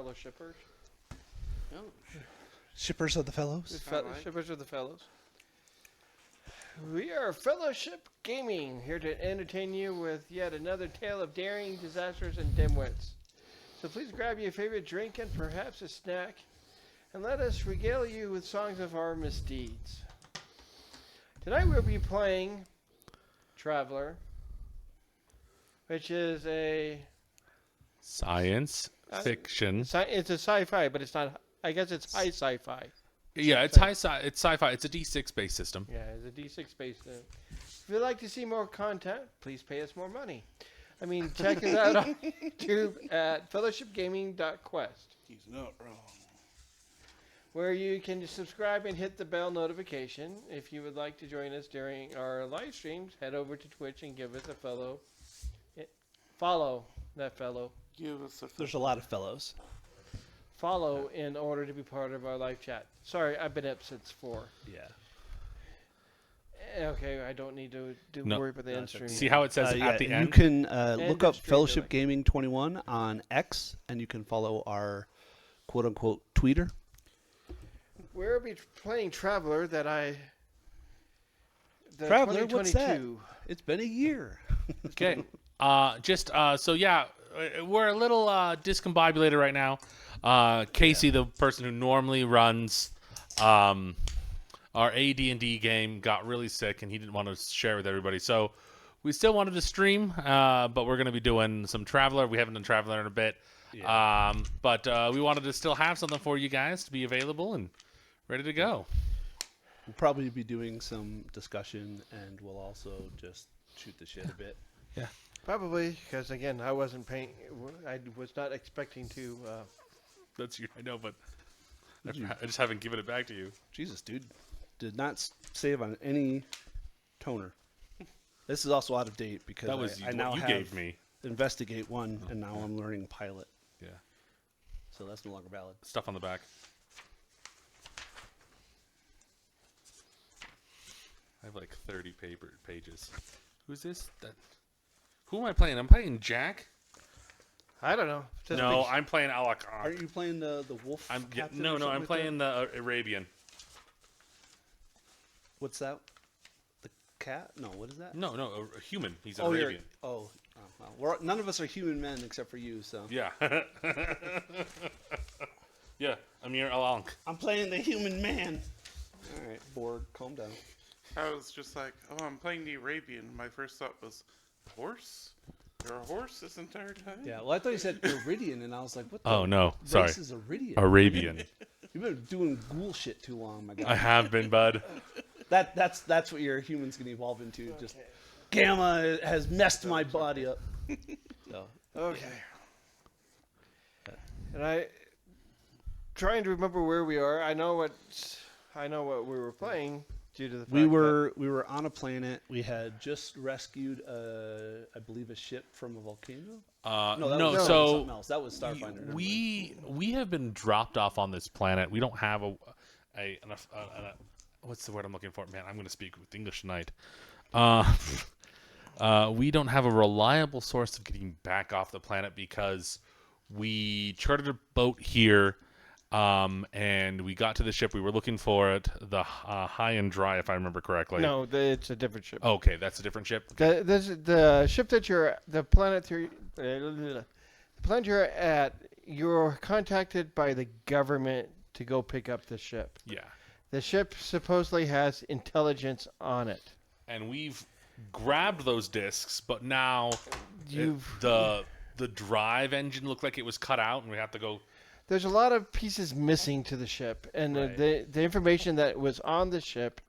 fellow shippers. Oh, Shippers of the fellows. Shippers of the fellows. We are Fellowship Gaming, here to entertain you with yet another tale of daring, disasters, and dimwits. So please grab your favorite drink and perhaps a snack, and let us regale you with songs of our misdeeds. Tonight we'll be playing Traveler, which is a Science fiction. It's a sci-fi, but it's not. I guess it's high sci-fi. Yeah, it's it's sci-fi. It's a D6 based system. Yeah, it's a D6 based. If you'd like to see more content, please pay us more money. I mean, check us out on YouTube at fellowshipgaming.quest, he's not wrong. where you can subscribe and hit the bell notification. If you would like to join us during our live streams, head over to Twitch and give us a follow. Follow that fellow. Give us a There's a lot of fellows. Follow in order to be part of our live chat. Sorry, I've been up since 4. Yeah. Okay, I don't need to No. worry about the end stream. See how it says Yeah, at the and end? you can look up Stream Fellowship Building. Gaming 21 on X, and you can follow our quote-unquote tweeter. We'll be playing Traveler the Traveler, what's that? 2022. It's been a year. Okay. So yeah, we're a little discombobulated right now. Casey, the person who normally runs our AD&D game, got really sick, and he didn't want to share with everybody. So we still wanted to stream, but we're going to be doing some Traveler. We haven't done Traveler in a bit. Yeah. But we wanted to still have something for you guys to be available and ready to go. We'll probably be doing some discussion, and we'll also just shoot the shit a bit. Yeah. Probably, because again, I wasn't paying. I was not expecting to. I know, but Did you- I just haven't given it back to you. Jesus, dude. Did not save on any toner. This is also out of date because That was I what now you have gave me. Investigate 1, and now I'm learning Pilot. Yeah. So that's no longer valid. Stuff on the back. I have like 30 pages. Who's this? Who am I playing? I'm playing Jack. I don't know. Just No, be- I'm playing Alakar. Aren't you playing the wolf? captain or No, something I'm like playing that? the Arabian. What's that? The cat? No, what is that? No, a human. He's an Oh, you're. Arabian. Oh, well, none of us are human men except for you. So Yeah. Yeah, Amir Alank. I'm playing the human man. All right, bored. Calm down. I was just like, oh, I'm playing the Arabian. My first thought was, horse? You're a horse this entire time? Yeah. Well, I thought you said Iridian, and I was like, what? The Oh no, sorry. race is Iridian? Arabian. You've been doing ghoul shit too long, my I guy. have been, bud. That's what your human's gonna evolve into. Just gamma has messed my body up. So, Okay. And I trying to remember where we are. I know what we were playing due to the fact we were on a planet. We had just rescued, I believe, a ship from a volcano. No, was so something else. That was Starfinder. never mind. we have been dropped off on this planet. We don't have a what's the word I'm looking for? Man, I'm going to speak with English tonight. We don't have a reliable source of getting back off the planet because we chartered a boat here, and we got to the ship. We were looking for it, the High and Dry, if I remember correctly. No, it's a different ship. Okay, that's a different ship. The ship that the planet you're at, you're contacted by the government to go pick up the ship. Yeah, The ship supposedly has intelligence on it. and we've grabbed those discs, but now the drive engine looked like it was cut out, and we have to go. There's a lot of pieces missing to the ship, and Right. the information that was on the ship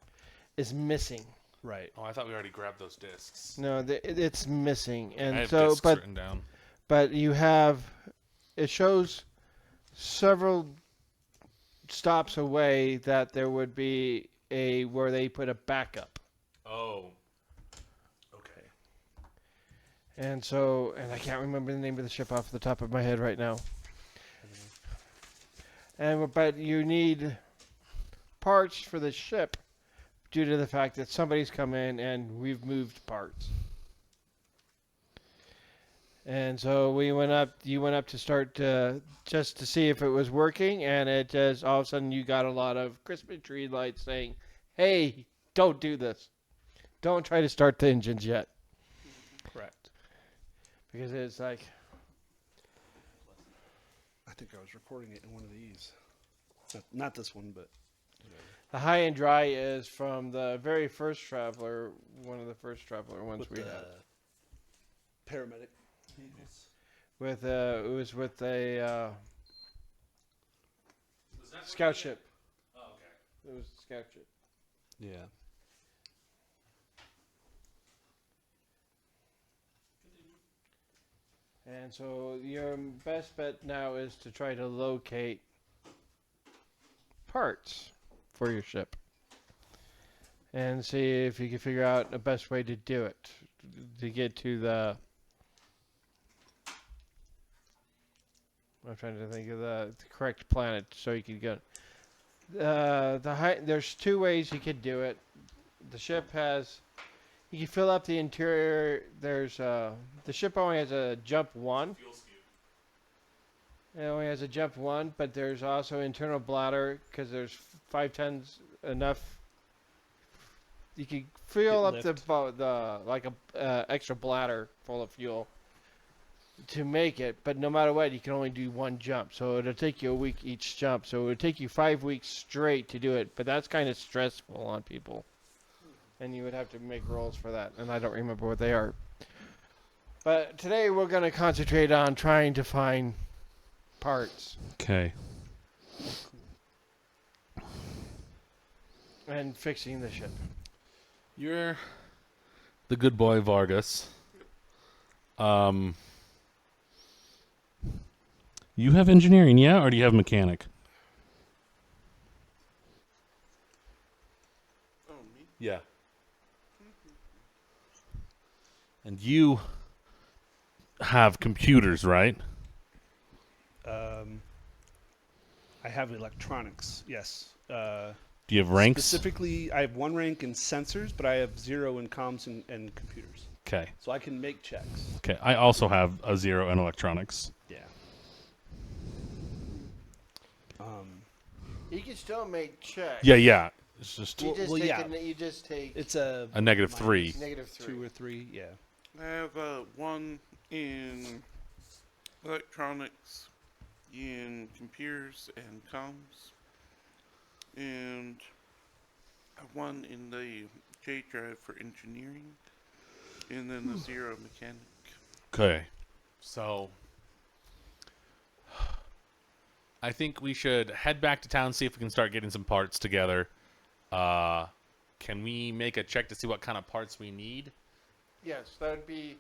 is missing. Right. Oh, I thought we already grabbed those discs. No, it's missing, I and have so discs written down. but you have it shows several stops away that there would be where they put a backup, Oh. Okay. and I can't remember the name of the ship off the top of my head right now. But you need parts for the ship due to the fact that somebody's come in and we've moved parts. And so we went up. You went up to start just to see if it was working, and it just all of a sudden you got a lot of Christmas tree lights saying, "Hey, don't do this. Don't try to start the engines yet," Correct. because it's like, I think I was recording it in one of these. Not this one, but the high and dry is from the very first Traveler, one of the first Traveler ones with we the had. paramedic vehicles. With it was with a scout ship. Oh, okay. It was a scout ship. Yeah. And so your best bet now is to try to locate parts for your ship. And see if you can figure out the best way to do it. To get to the... I'm trying to think of the correct planet so you can go... There's two ways you could do it. The ship has... You can fill up the interior. There's the ship only has a jump 1. Fuel skew. It only has a jump 1, but there's also internal bladder because there's 5 tons enough. You can fill up Lift. the like a extra bladder full of fuel to make it. But no matter what, you can only do 1 jump, so it'll take you a week each jump. So it'll take you 5 weeks straight to do it. But that's kind of stressful on people. And you would have to make rolls for that, and I don't remember what they are. But today we're going to concentrate on trying to find parts Okay. and fixing the ship. You're the good boy Vargas. You have engineering, yeah, or do you have mechanic? Oh, me? Yeah. And you have computers, right? I have electronics. Yes. Do you have ranks? Specifically, I have 1 rank in sensors, but I have 0 in comms and computers. Okay. So I can make checks. Okay. I also have a 0 in electronics. Yeah. You can still make checks. Yeah, yeah. It's just You just Well, take yeah. you just take It's a a -3. negative 3. 2 or 3. Yeah. I have 1 in electronics, in computers and comms, and 1 in the J drive for engineering, and then the 0 mechanic. Okay. So I think we should head back to town, see if we can start getting some parts together. Can we make a check to see what kind of parts we need? Yes, that would be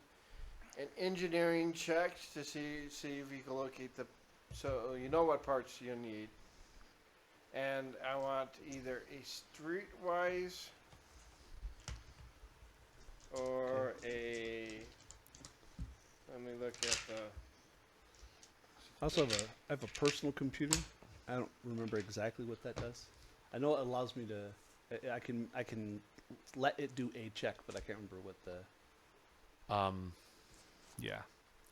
an engineering check to see if you can locate the. So you know what parts you need, and I want either a streetwise or a. Let me look at the. I also have I have a personal computer. I don't remember exactly what that does. I know it allows me to. I can let it do a check, but I can't remember what the. Yeah.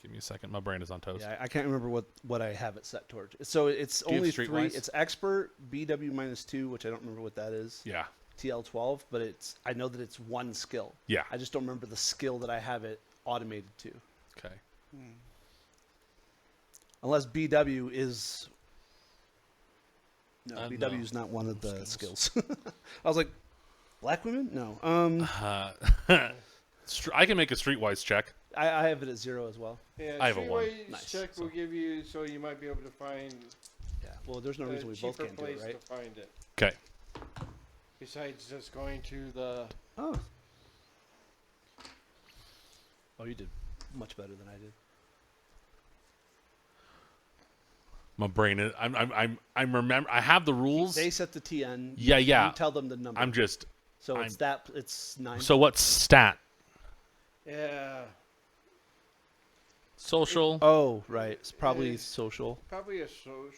Give me a second. My brain is on toast. Yeah, I can't remember what I have it set towards. So it's you have only 3. Streetwise? It's expert BW -2, which I don't remember what that is. Yeah. TL12, but I know that it's 1 skill. Yeah. I just don't remember the skill that I have it automated to. Okay. Unless BW is. No, BW no. is not one of the Skills. skills. I was like, black women? No. I can make a streetwise check. I have it at 0 as well. Yeah, I have a 1. streetwise Nice. check will give you so you might be able to find Yeah. Well, there's no a reason we both cheaper can't do it, place right? to find it. Okay. Besides just going to the. Oh. Oh, you did much better than I did. My brain is. I'm remember. I have the rules. They set the TN. Yeah, yeah. You tell them the number. I'm just. So I'm- it's that. It's 9. So what's stat? Yeah, Social. Oh, right. It's probably Eh. social. probably a social.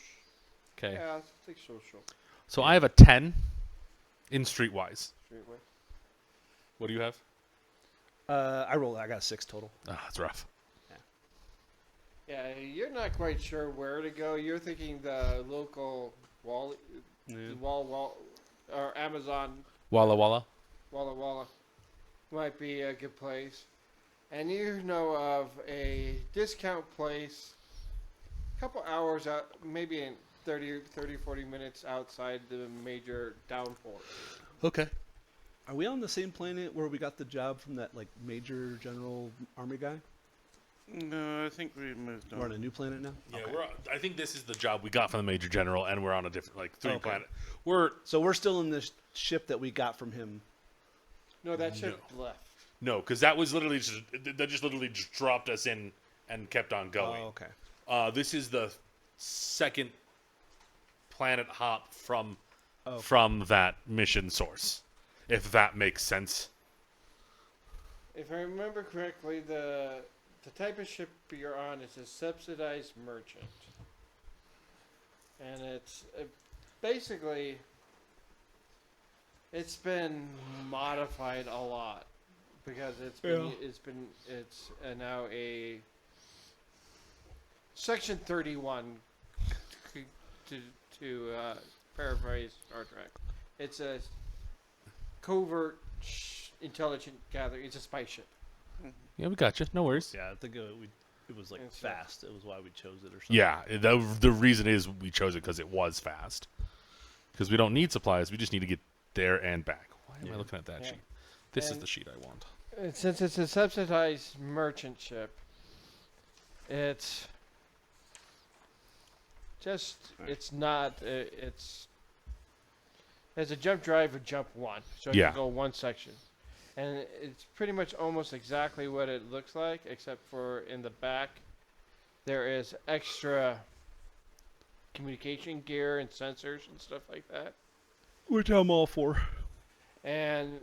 Okay. Yeah, I'll take social. So I have a 10 in streetwise. Streetwise. What do you have? I rolled. I got a 6 total. Ah, that's rough. Yeah. Yeah, you're not quite sure where to go. You're thinking the local Yeah. wall, or Amazon Walla Walla. Walla Walla might be a good place. And you know of a discount place a couple hours out, maybe in 40 minutes outside the major downpour. Okay. Are we on the same planet where we got the job from that like major general army guy? No, I think we moved on. We're on a new planet now. Yeah, Okay. I think this is the job we got from the Major General, and we're on a different, like, three Okay. planet. We're So we're still in this ship that we got from him. No, that ship left. no, because that was literally just dropped us in and kept on going. Oh, okay. This is the second planet hop from Oh. from that mission source, if that makes sense. If I remember correctly, the type of ship you're on is a subsidized merchant, and it's basically it's been modified a lot because it's now a Section 31 to paraphrase Star Trek. It's a covert intelligent gathering. It's a spy ship. Yeah, we got you. No worries. Yeah, I think it was like It's, fast. It was why we chose it or something. Yeah, the reason is we chose it because it was fast. Because we don't need supplies, we just need to get there and back. Why am I Yeah. looking at that Yeah. sheet? This is And- the sheet I want. Since it's a subsidized merchant ship, it's just it's not it's a jump drive with jump one, so you Yeah. can go one section, and it's pretty much almost exactly what it looks like, except for in the back there is extra communication gear and sensors and stuff like that. Which I'm all for. And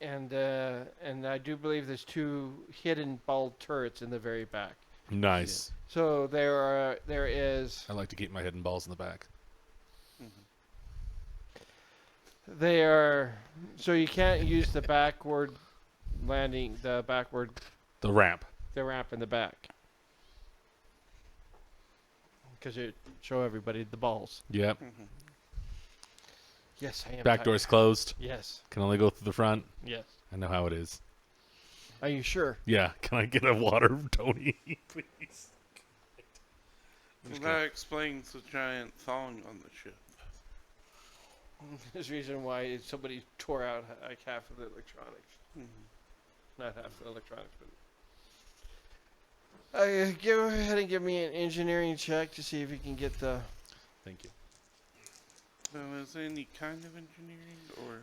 I do believe there's 2 hidden bulb turrets in the very back. Nice. So there is I like to keep my hidden balls in the back. they are so you can't use the backward landing, the The ramp in the back, because you show everybody the balls. Yep. Yes, I am. Back door's closed. Yes, Can only go through the front. yes. I know how it is. Are you sure? Yeah. Can I get a water, Tony, please? Well, that explains the giant thong on the ship. There's a reason why somebody tore out like half of the electronics. Not half the electronics, but. Go ahead and give me an engineering check to see if you can get the. Thank you. So is there any kind of engineering or?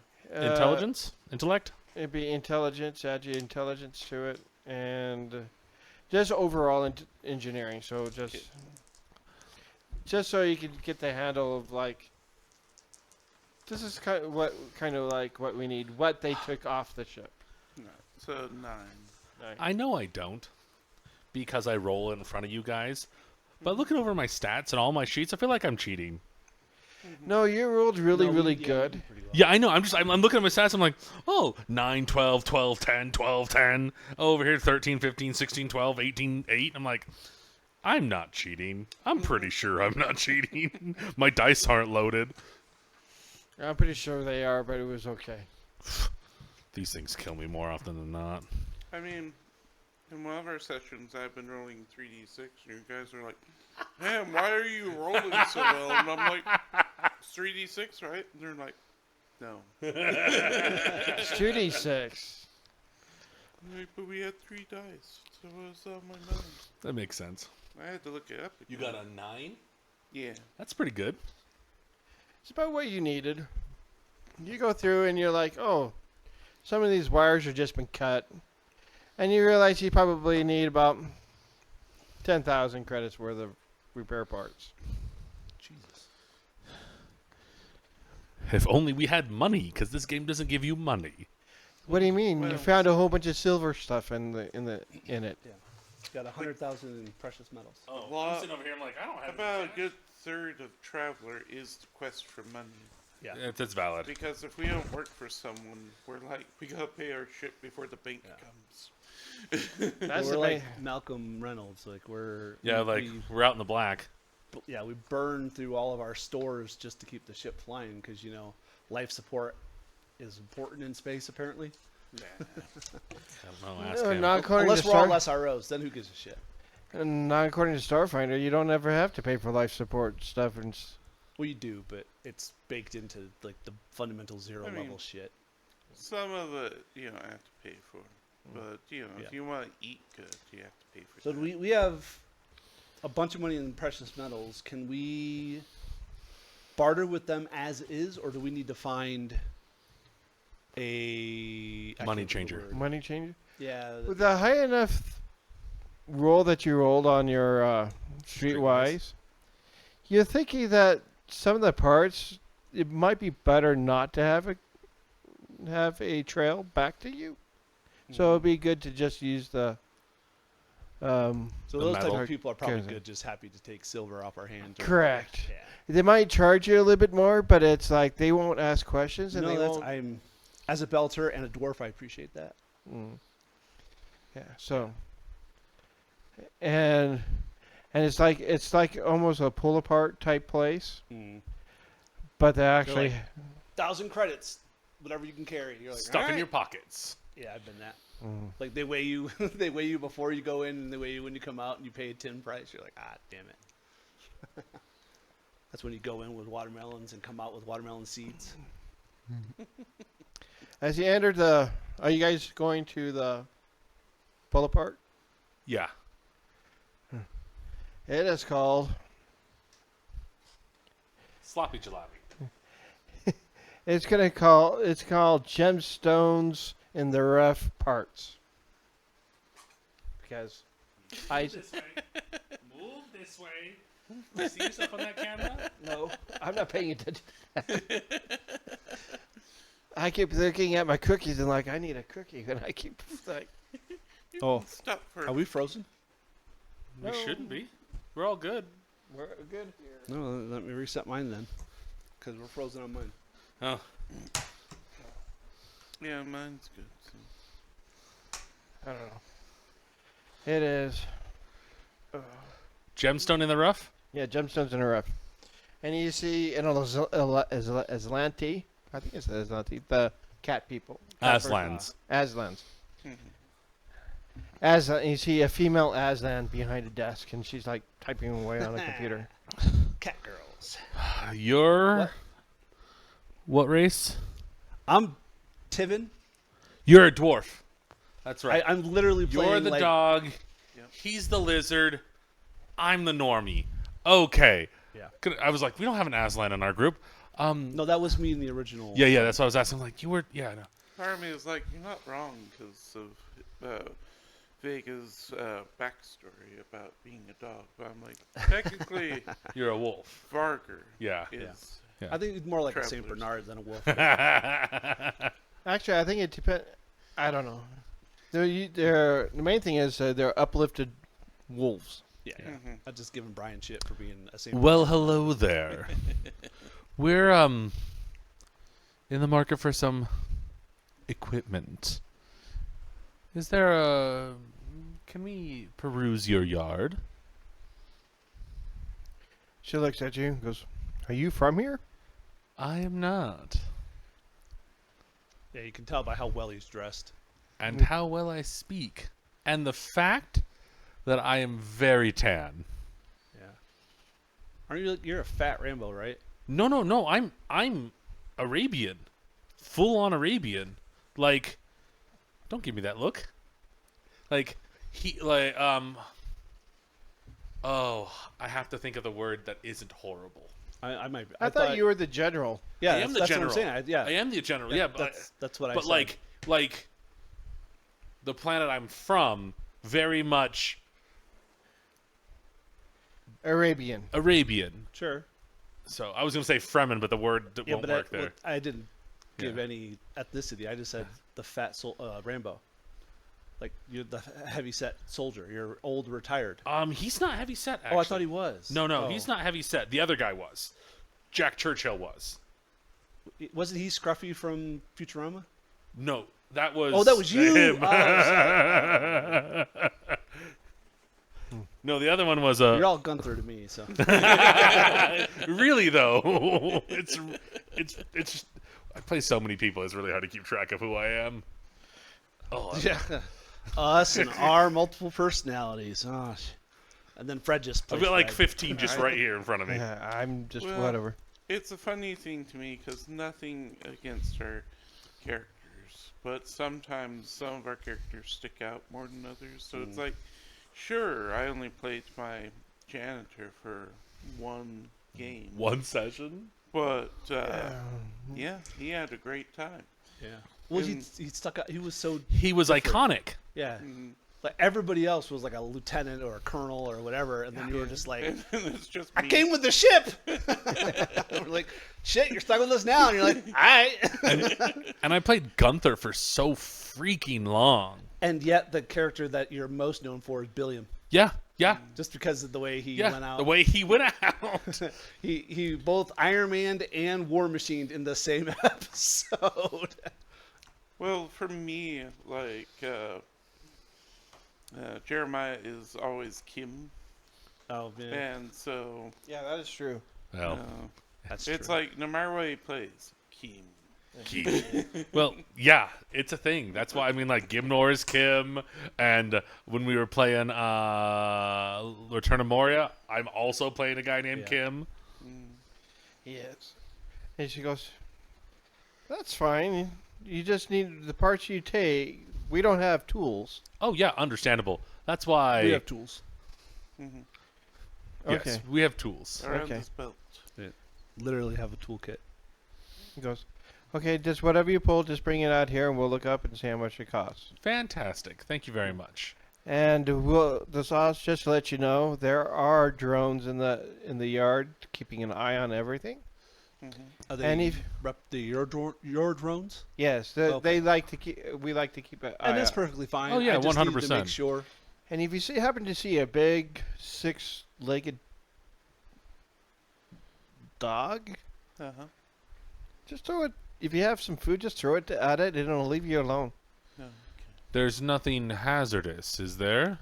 Intelligence? Intellect? It'd be intelligence, add your intelligence to it, and just overall engineering. So just so you can get the handle of like, this is kind of what we need, what they took off the ship. No. So 9. Right. I know I don't, because I roll in front of you guys. But looking over my stats and all my sheets, I feel like I'm cheating. No, you rolled really, No, we- really yeah, we good. did pretty well. Yeah, I know. I'm looking at my stats. I'm like, oh, 9, 12, 12, 10, 12, 10. Over here, 13, 15, 16, 12, 18, 8. I'm like, I'm not cheating. I'm pretty sure I'm not cheating. My dice aren't loaded. I'm pretty sure they are, but it was okay. These things kill me more often than not. I mean, in one of our sessions, I've been rolling 3d6, and you guys are like, "Man, why are you rolling so well?" And I'm like, "It's 3d6, right?" And they're like, "No." It's 2d6. I'm like, but we had 3 dice, so it was on my mind. That makes sense. I had to look it up. You again. got a 9? Yeah. That's pretty good. It's about what you needed. You go through and you're like, oh, some of these wires have just been cut. And you realize you probably need about 10,000 credits worth of repair parts. Jesus. If only we had money, because this game doesn't give you money. What do you mean? Well, You found a whole bunch of silver stuff in it. It's got 100,000 in precious metals. Oh, Well, I'm sitting over here. I'm like, I don't have About a any good third of Traveler is the quest for money. Yeah. cash. That's valid. Because if we don't work for someone, we're like, we gotta pay our ship before the bank Yeah. comes. That's we're the like main. Malcolm Reynolds. Like Yeah, we're out in the black. we burn through all of our stores just to keep the ship flying because life support is important in space apparently. I don't know. Ask No, him. not according Unless to we're all Star. SROs, then who gives a shit? And not according to Starfinder. You don't ever have to pay for life support stuff. Well, you do, but it's baked into like the fundamental zero I mean, level shit. Some of it you don't have to pay for, but if Yeah. you want to eat good, you have to pay for. So that. we have a bunch of money in precious metals. Can we barter with them as is, or do we need to find a I Money can't think of the changer. word. Money changer. Yeah. With the high enough roll that you rolled on your Streetwise, you're thinking that some of the parts, it might be better not to have a trail back to you. So it'd be good to just use the. So The those type metal. of people are probably Carries it. good, just happy to take silver off our hands. Correct. Yeah. They might charge you a little bit more, but it's like they won't ask questions and No, they that's won't. I'm as a belter and a dwarf, I appreciate that. Yeah. So. And it's like almost a pull apart type place, but they actually. 1,000 credits, whatever you can carry. You're like Stuck in "Alright." your pockets. Yeah, I've been that. Mm. Like they weigh you, they weigh you before you go in, and they weigh you when you come out, and you pay a tin price. You're like, damn it. That's when you go in with watermelons and come out with watermelon seeds. As you enter the, are you guys going to the pull apart? Yeah. It is called. Sloppy jalopy. It's called Gemstones in the Rough Parts. Because I This way. Move this way. You see yourself on that camera? no, I'm not paying attention. I keep looking at my cookies and like I need a cookie, and I keep like, Oh, Stop for are we frozen? We No. shouldn't be. We're all good. we're good here. No, let me reset mine then, because we're frozen on mine. Oh, yeah, mine's good. So. I don't know. It is. gemstone in the rough. Yeah, Gemstones in the Rough. And you see in Aslanti, I think it's Aslanti, the cat people. Aslans. Aslans. Mhm. You see a female Aslan behind a desk, and she's like typing away on a computer. Cat girls. You're what race? I'm Tivin. You're a dwarf. That's right. I'm literally playing You're the like, dog. Yep. He's the lizard. I'm the normie. Okay. Yeah. I was like, we don't have an Aslan in our group. No, that was me in the original. Yeah. That's what I was asking. Like, you were. Yeah. No. Part of me is like, you're not wrong because of Vega's backstory about being a dog. But I'm like, technically, You're a wolf. Varger Yeah. is. I think it's more like a Saint Travelers. Bernard than a wolf. Actually, I think it depends. I don't know. The main thing is they're uplifted wolves. Yeah. Mhm. I'm just giving Brian shit for being a Saint Well, hello there. We're in the market for some equipment. Is there a? Can we peruse your yard? She looks at you and goes, "Are you from here?" I am not. Yeah, you can tell by how well he's dressed. And how well I speak. And the fact that I am very tan. Yeah. Aren't you? You're a fat Rambo, right? No. I'm Arabian. Full on Arabian. Like, don't give me that look. Like, oh, I have to think of the word that isn't horrible. I might. I thought you were the general. Yeah, I am the that's general. what I'm saying. I am the general. Yeah, but that's what I. but said. like the planet I'm from, very much Arabian. Arabian. Sure. So I was gonna say Fremen, but the word won't but work there. I didn't give Yeah. any ethnicity. I just said the fat Rambo. Like you're the heavy set soldier. You're old, retired. He's not heavy set. Actually. Oh, I thought he was. No, Oh. he's not heavy set. The other guy was. Jack Churchill was. Wasn't he Scruffy from Futurama? No, That was. Oh, that was you. Him. Oh, No, the other one was You're all Gunther to me, so. really though. It's just, I play so many people. It's really hard to keep track of who I am. Oh, Yeah. Us and our multiple personalities. Oh, and then Fred just I've plays got like Fred. 15 just right here in front of me. Yeah, I'm just Well, whatever. It's a funny thing to me because nothing against our characters, but sometimes some of our characters stick out more than others. So it's like, sure, I only played my janitor for one game, One session. but yeah, he had a great time. Yeah. Well, he And- stuck out. He was so. He was iconic. Yeah. Mhm. Like everybody else was like a lieutenant or a colonel or whatever, and then you were just like, And it's just I me. came with the ship. We're like, shit, you're stuck with us now, and you're like, all right. And I played Gunther for so freaking long. And yet, the character that you're most known for is Billiam, Yeah, yeah, just because of the way he yeah. went out. The way he went out. he both Iron Man'd and War Machined in the same episode. Well, for me, like Jeremiah is always Kim, Oh man, and so Yeah, that is true. Well, that's it's true. like no matter what he plays, Kim. well, yeah, it's a thing. That's why I mean, like Gimnor is Kim, and when we were playing Return of Moria, I'm also playing a guy named Yeah. Kim. Yes. And she goes, "That's fine. You just need the parts you take. We don't have tools." Oh yeah, understandable. That's why. we have tools. Mm-hmm. Yes, Okay. we have tools. Around Okay. this belt. Literally have a toolkit. He goes, "Okay, just whatever you pull, just bring it out here, and we'll look up and see how much it costs." Fantastic. Thank you very much. And the sauce, just to let you know, there are drones in the yard keeping an eye on everything. Mm-hmm. Are And they if- your drones? Yes, Okay. they like to keep. We like to keep an eye. And that's on- perfectly fine. Oh, yeah, I just needed to 100%. make sure. And if you happen to see a big six-legged dog, Uh-huh. just throw it. If you have some food, just throw it at it, and it'll leave you alone. No. There's nothing hazardous, is there?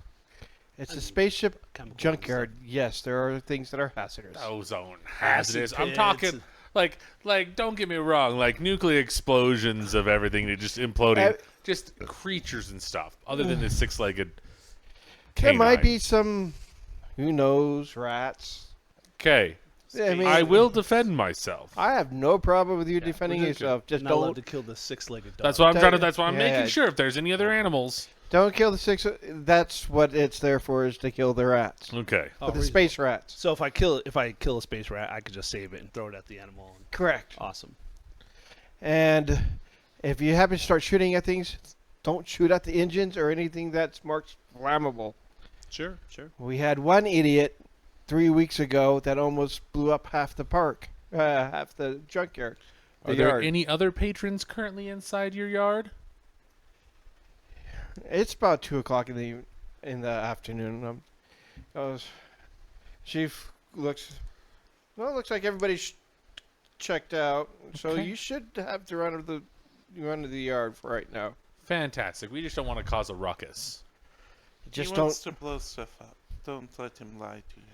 It's a spaceship Chemicals. junkyard. Yes, there are things that are hazardous. Ozone Acid hazardous. I'm pits. talking like don't get me wrong, like nuclear explosions of everything that just imploding, just creatures and stuff. Other than the six-legged There canine. might be some, who knows, rats. Okay, I mean, I will defend myself. I have no problem with you defending We're just yourself. Just not allowed don't to kill the six-legged dog. That's what I'm That- trying to. That's why I'm yeah. making sure if there's any other animals. don't kill the six. That's what it's there for, is to kill the rats, Okay. Oh, but the reasonable. space rats. So if I kill a space rat, I could just save it and throw it at the animal. And, Correct. awesome. And if you happen to start shooting at things, don't shoot at the engines or anything that's marked flammable. Sure. We had one idiot 3 weeks ago that almost blew up half the park, half the junkyard. The Are there yard. any other patrons currently inside your yard? It's about 2:00 in the afternoon. Chief looks. Well, it looks like everybody's checked out, so Okay. you should have the run of the yard for right now. Fantastic. We just don't want to cause a ruckus. Just he don't. wants to blow stuff up. Don't let him lie to you.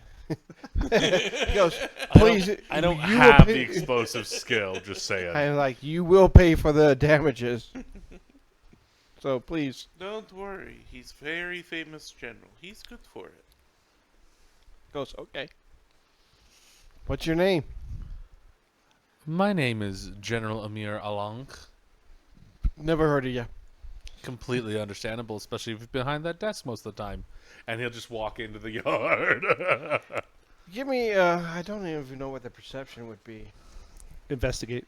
He goes, please. I don't you will have pay-" the explosive skill. Just saying. I'm like, you will pay for the damages. So please. Don't worry. He's very famous general. He's good for it. Goes, okay. What's your name? My name is General Amir Alank. Never heard of you. Completely understandable, especially if you're behind that desk most of the time. And he'll just walk into the yard. Give me. I don't even know what the perception would be. Investigate.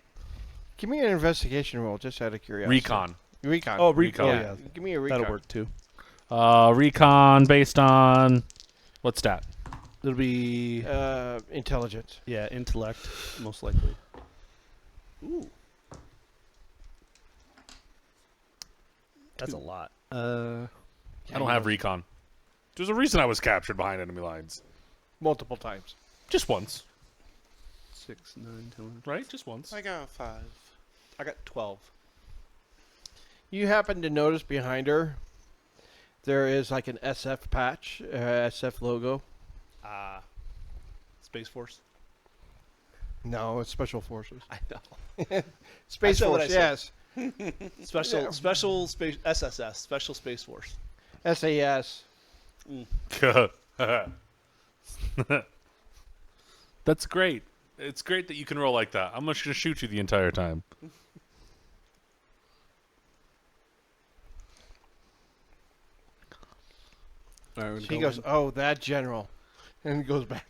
Give me an investigation roll, just out of curiosity. Recon. Recon. Oh, Recon. Oh, Yeah. yeah. Give me a recon. That'll work too. Recon based on what stat? It'll be Intelligence. intellect most likely. Ooh. That's a lot. I don't have recon. There's a reason I was captured behind enemy lines. Multiple times. Just once, 6, 9, 10. right? Just once. I got a 5. I got 12. you happen to notice behind her, there is like an SF patch, SF logo. Space Force. No, it's Special Forces. I know. Space I said what Force, I said. yes. Special Space SSS. Special Space Force. SAS. That's great. It's great that you can roll like that. I'm just gonna shoot you the entire time. All right, She goes, "Oh, that general," and goes back.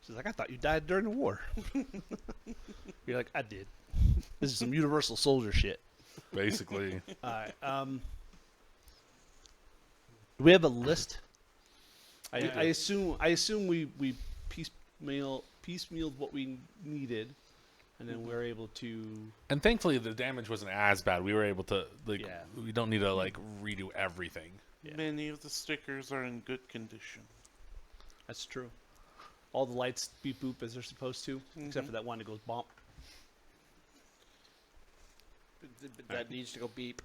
She's like, I thought you died during the war. You're like, I did. This is some universal soldier shit. Basically. All right. Do we have a list? I assume we piecemealed what we needed, and then we're able to. And thankfully, the damage wasn't as bad. We were able to Yeah. We don't need to redo everything. Yeah. Many of the stickers are in good condition. That's true. All the lights beep boop as they're supposed to, except for that one that goes bump. That needs to go beep.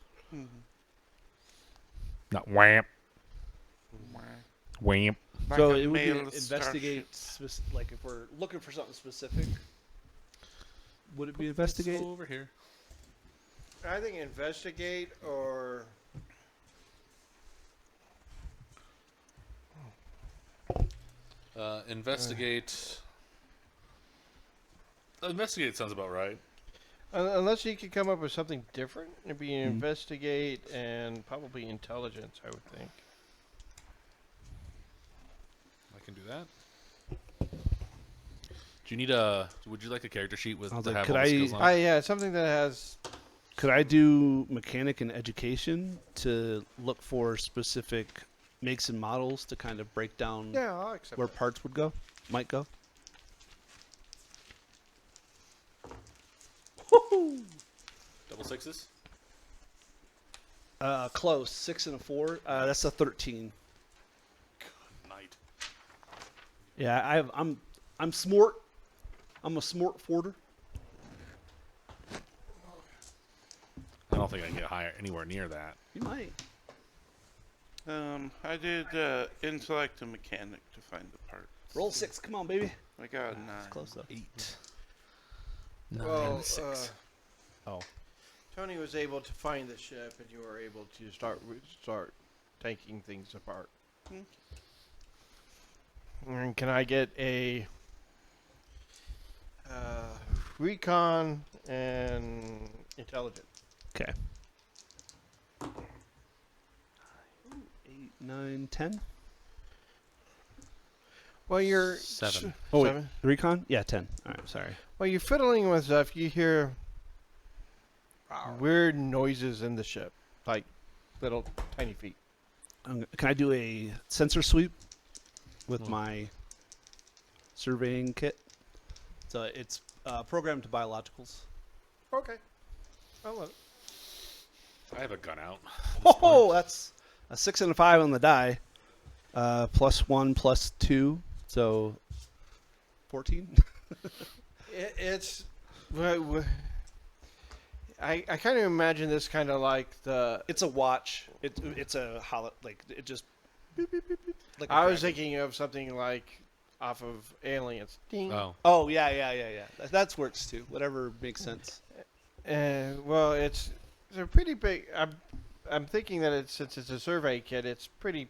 Not whamp. Whamp. Like So a it would be male investigate, like if we're looking for something specific. Would it be investigate? Go over here. I think investigate or Investigate. Investigate sounds about right. unless you could come up with something different, it'd be investigate and probably intelligence. I would think. I can do that. Do you need a? Would you like a character sheet with I was to like, have could all the I- skills on? Yeah, something that has. Could I do mechanic and education to look for specific makes and models to kind of break down Yeah, I'll accept where that. parts would go? Might go. Woohoo! Double sixes. Close. 6 and a 4. That's a 13. Good night. Yeah, I'm smart. I'm a smart forder. I don't think I can get higher anywhere near that. You might. I did intellect and mechanic to find the parts. Roll 6. Come on, baby. I got a 9. It's close though. 8. Well, 6. Oh. Tony was able to find the ship, and you were able to start taking things apart. And can I get a recon and intelligence? Okay. 8, 9, 10. Well, you're 7. Oh, wait. 7. Recon? Yeah, 10. All right, sorry. Well, you're fiddling with stuff. You hear weird noises in the ship, like little tiny feet. Can I do a sensor sweep with my surveying kit? So it's programmed to biologicals. Okay, I love it. I have a gun out. Oh, that's a 6 and a 5 on the die. +1, +2, so 14. It's. I kind of imagine this kind of like the. It's a watch. It's a like it just. Beep, beep, beep, beep, like a I was cracker. thinking of something like off of Aliens. Ding. Oh. Oh yeah. That works too. Whatever makes sense. Well, it's a pretty big. I'm thinking that since it's a survey kit, it's pretty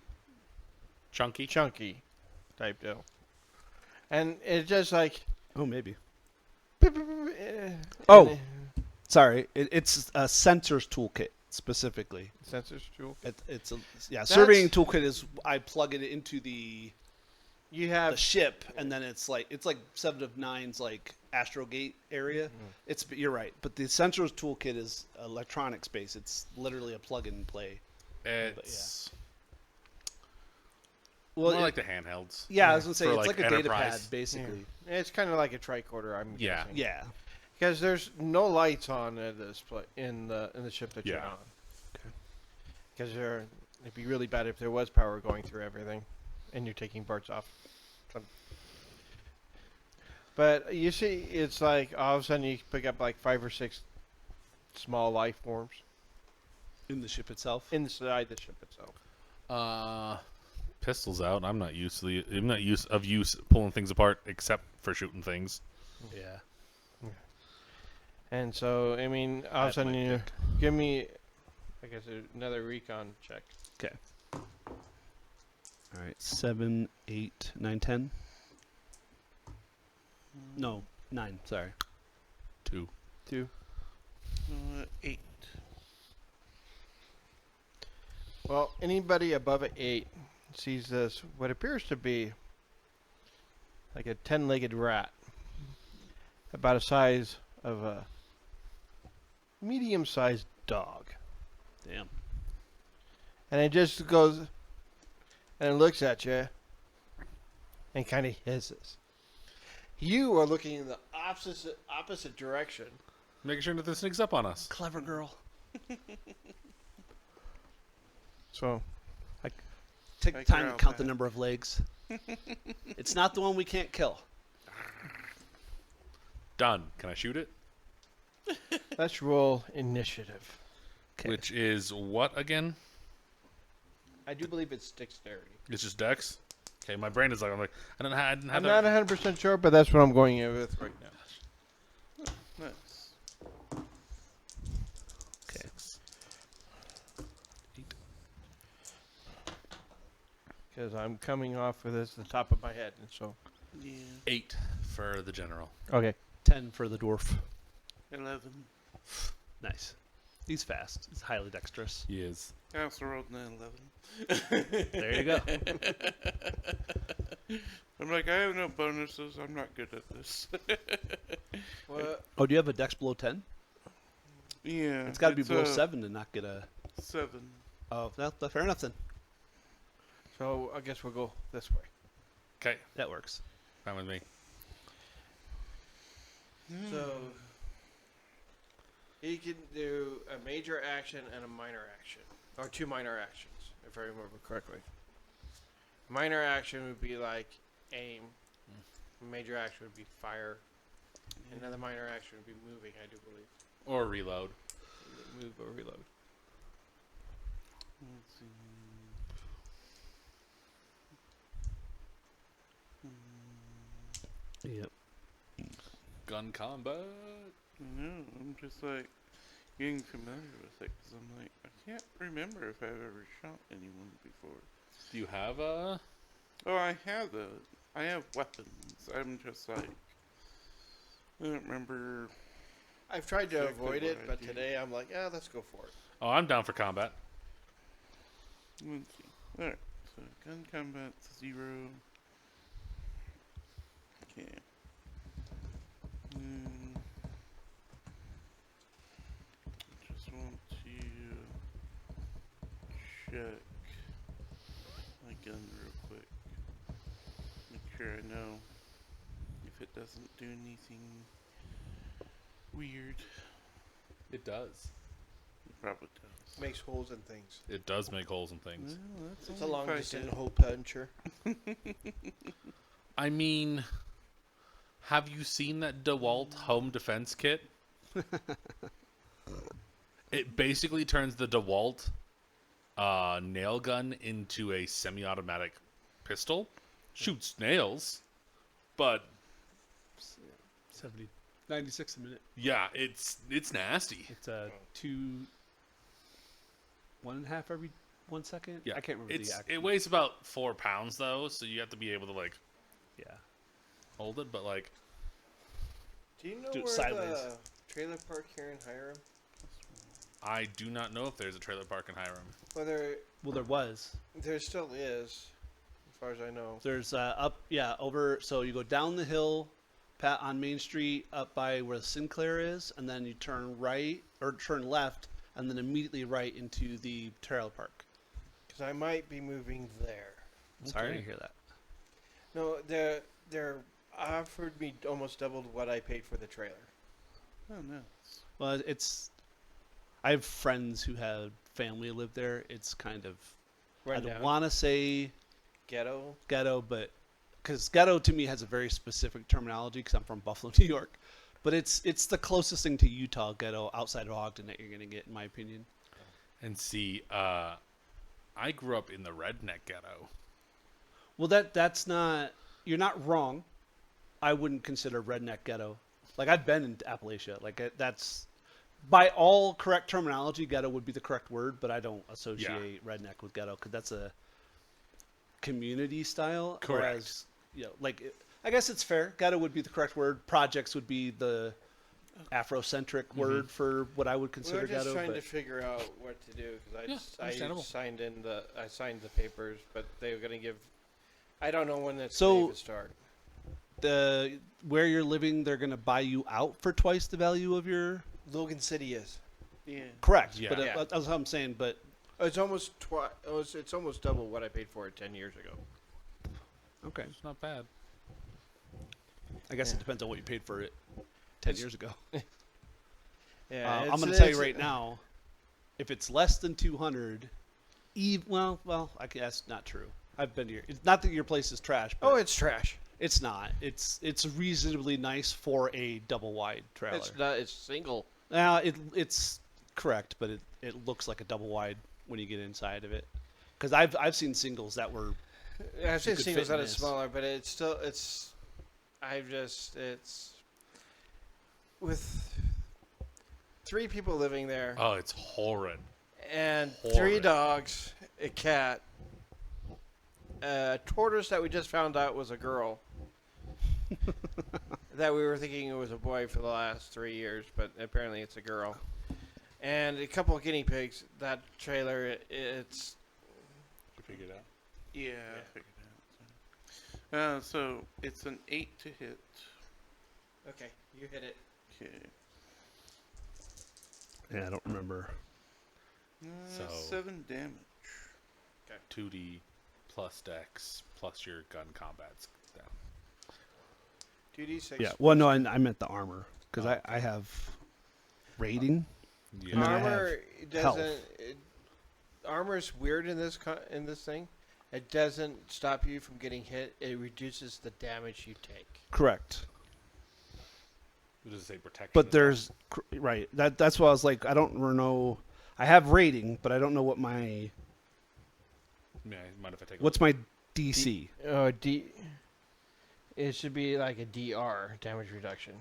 Chunky. chunky, type deal, and it's just like. Oh maybe. Oh. Oh. Sorry, it's a sensors toolkit specifically. Sensors tool. It's a surveying toolkit is I plug it into the You have. ship and then it's like 7 of 9's like Astrogate area. You're right, but the sensors toolkit is electronics based. It's literally a plug and play. It's Well, more like the handhelds. I was gonna say For, it's like, like a data enterprise. pad basically. It's kind of like a tricorder. I'm Yeah. guessing. Yeah. Because there's no lights on at this in the ship that you're Yeah. on. Because it'd be really bad if there was power going through everything, and you're taking parts off. But you see, it's like all of a sudden you pick up like 5 or 6 small life forms In the ship itself. inside the ship itself. Pistols out. I'm not used of use pulling things apart except for shooting things. Yeah. And so, I mean, all of a That's sudden, my you pick. give me, I guess, another recon check. Okay. All right. 7, 8, 9, 10. No, 9. Sorry. 2. 2. 8. Well, anybody above an 8 sees this, what appears to be like a 10-legged rat, about the size of a medium-sized dog. Damn. And it just goes and it looks at you and kind of hisses. You are looking in the opposite direction. Making sure nothing sneaks up on us. Clever girl. So, Take Like time your to count the outfit. number of legs. It's not the one we can't kill. Done. Can I shoot it? let's roll initiative. Okay. Which is what again? I do believe it's dexterity. It's just Dex. Okay, my brain is like I didn't have I'm that. not 100% sure, but that's what I'm going in with right now. Nice. Okay. 8. Because I'm coming off with this at the top of my head, and so. Yeah. 8 for the general. Okay. 10 for the dwarf. 11. Nice. He's fast. He's highly dexterous. He is. I also rolled an 11. There you go. I'm like, I have no bonuses. I'm not good at this. What? Oh, do you have a dex below 10? Yeah. It's got to be below a 7 to not get a... 7. Oh, fair enough then. So I guess we'll go this way. Okay, That works. fine with me. So he can do a major action and a minor action, or 2 minor actions, if I remember correctly. Minor action would be like aim. Major action would be fire. Another minor action would be moving, I do believe. Or reload. Move or reload. Let's see. Yep. Gun combat. No, I'm just like getting familiar with it because I'm like, I can't remember if I've ever shot anyone before. Do you have a? Oh, I have weapons. I'm just like, I don't remember. I've tried to Exactly avoid it, what I but do. today I'm like, yeah, let's go for it. Oh, I'm down for combat. Let's see. Alright, so gun combat 0. Okay. Just want to check my gun real quick. Make sure I know if it doesn't do anything weird. It does. It probably does. Makes holes in things. It does make holes in things. Well, that's It's a only long if I distance hit. hole puncher. I mean, have you seen that DeWalt home defense kit? It basically turns the DeWalt nail gun into a semi-automatic pistol. Shoots nails, but 70, 96 a minute. yeah, it's nasty. It's 1.5 every 1 second. Yeah, I can't remember the exact. it weighs about 4 pounds though, so you have to be able to like Yeah. hold it. But like, Do you know Do it where sideways. the trailer park here in Hiram? I do not know if there's a trailer park in Hiram. Whether Well, there was. there still is, as far as I know. There's over. So you go down the hill, on Main Street, up by where Sinclair is, and then you turn right or turn left, and then immediately right into the trailer park. Because I might be moving there. Sorry Okay. to hear that. No, they're offered me almost doubled what I paid for the trailer. Oh no. Well, I have friends who have family who live there. It's kind of. I Right don't down. want to say Ghetto. ghetto, but because ghetto to me has a very specific terminology because I'm from Buffalo, New York. But it's the closest thing to Utah ghetto outside of Ogden that you're gonna get, in my opinion. And see, I grew up in the redneck ghetto. Well, that's not. You're not wrong. I wouldn't consider redneck ghetto. Like I've been in Appalachia. Like that's by all correct terminology, ghetto would be the correct word. But I don't associate redneck with ghetto because that's a community style. Correct. Whereas, I guess it's fair. Ghetto would be the correct word. Projects would be the Afrocentric word for what I would consider We're just ghetto. trying but to figure out what to do because I understandable. signed the papers, but they were going to give. I don't know when that's So- going to start. where you're living, they're going to buy you out for twice the value of your. Logan City is. Yeah. Correct. Yeah. But Yeah. that's what I'm saying. But It's almost it's almost double what I paid for it 10 years ago. okay, It's not bad. I guess it depends on what you paid for it 10 years ago. Yeah, I'm going to tell you right now, if it's less than 200, well, I guess that's not true. I've been here. It's not that your place is trash, but Oh, it's trash. it's not. It's reasonably nice for a double wide trailer. It's not. It's single. It's correct, but it looks like a double wide when you get inside of it. Because I've seen singles that were I've seen could singles fit in that is this. smaller, but it's with 3 people living there Oh, it's horrid. and 3 horrid. dogs, a cat, a tortoise that we just found out was a girl. That we were thinking it was a boy for the last 3 years, but apparently it's a girl. And a couple of guinea pigs. That trailer, it's You figured it out. Yeah, I figured it out. So it's an 8 to hit. okay. You hit it. Okay. I don't remember. So- 7 damage. 2D plus dex plus your gun combat's down. 2d6. Yeah. Well, no, I meant the armor because I have rating. Yeah. And then I Armor have health. doesn't. Armor's weird in this thing. It doesn't stop you from getting hit. It reduces the damage you take. Correct. What does it say? Protection. But as there's right. That's why I was like, I don't know. I have rating, but I don't know what my well? Yeah, mind if I take a what's my DC. Oh, It should be like a DR, damage reduction.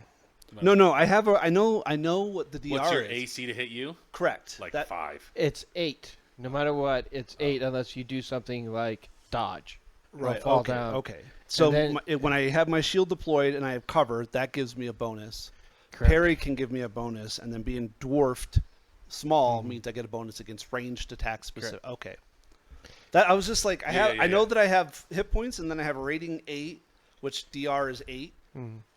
look? No. I have. I know what the DR What's your is. AC to hit you? Correct. Like That- 5. It's 8. No matter what, it's 8 unless you do something like dodge. Or Right. fall Okay. down. Okay. So then- when I have my shield deployed and I have cover, that gives me a bonus. Correct. Parry can give me a bonus, and then being dwarfed small means I get a bonus against ranged attacks. Specific. Okay. That I was just like I know that I have hit points, and then I have a rating 8, which DR is 8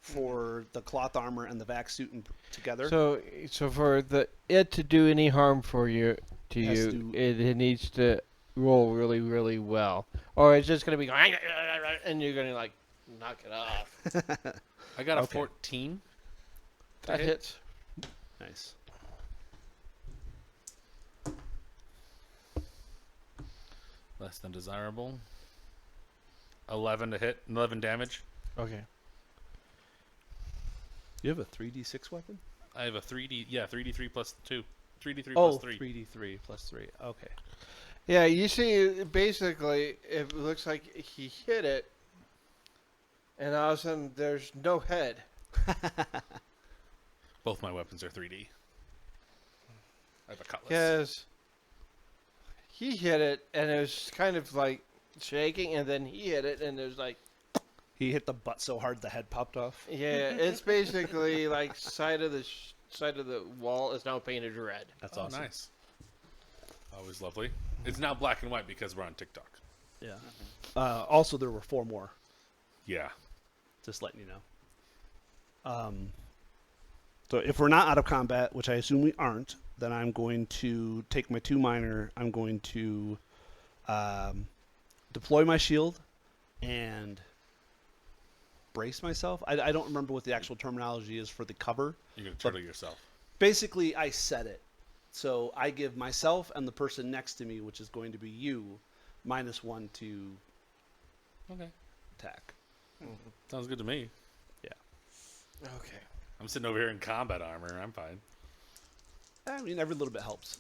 for the cloth armor and the vac suit together. So for it to do any harm for you, Has to- it needs to roll really, really well, or it's just gonna be going, and you're gonna like knock it off. I got a Okay. 14. That hit. hits. Nice. Less than desirable. 11 to hit. 11 damage. Okay. You have a 3d6 weapon? I have a 3D. Yeah, 3d3 plus 2. 3d3 Oh, plus 3. 3d3 plus 3. Okay. Yeah, you see, basically, it looks like he hit it, and all of a sudden there's no head. Both my weapons are 3D. I have a cutlass. Because he hit it, and it was kind of like shaking, and then he hit it, and it was like, He hit the butt so hard the head popped off. yeah, it's basically like side of the wall is now painted red. That's Oh, awesome. nice. Always lovely. It's now black and white because we're on TikTok. Yeah. Also, there were 4 more. Yeah. Just letting you know. So if we're not out of combat, which I assume we aren't, then I'm going to take my 2 minor. I'm going to deploy my shield and brace myself. I don't remember what the actual terminology is for the cover. You're going to turtle yourself. Basically, I set it. So I give myself and the person next to me, which is going to be you, -1 to Okay. attack. Sounds good to me. Okay. I'm sitting over here in combat armor. I'm fine. I mean, every little bit helps.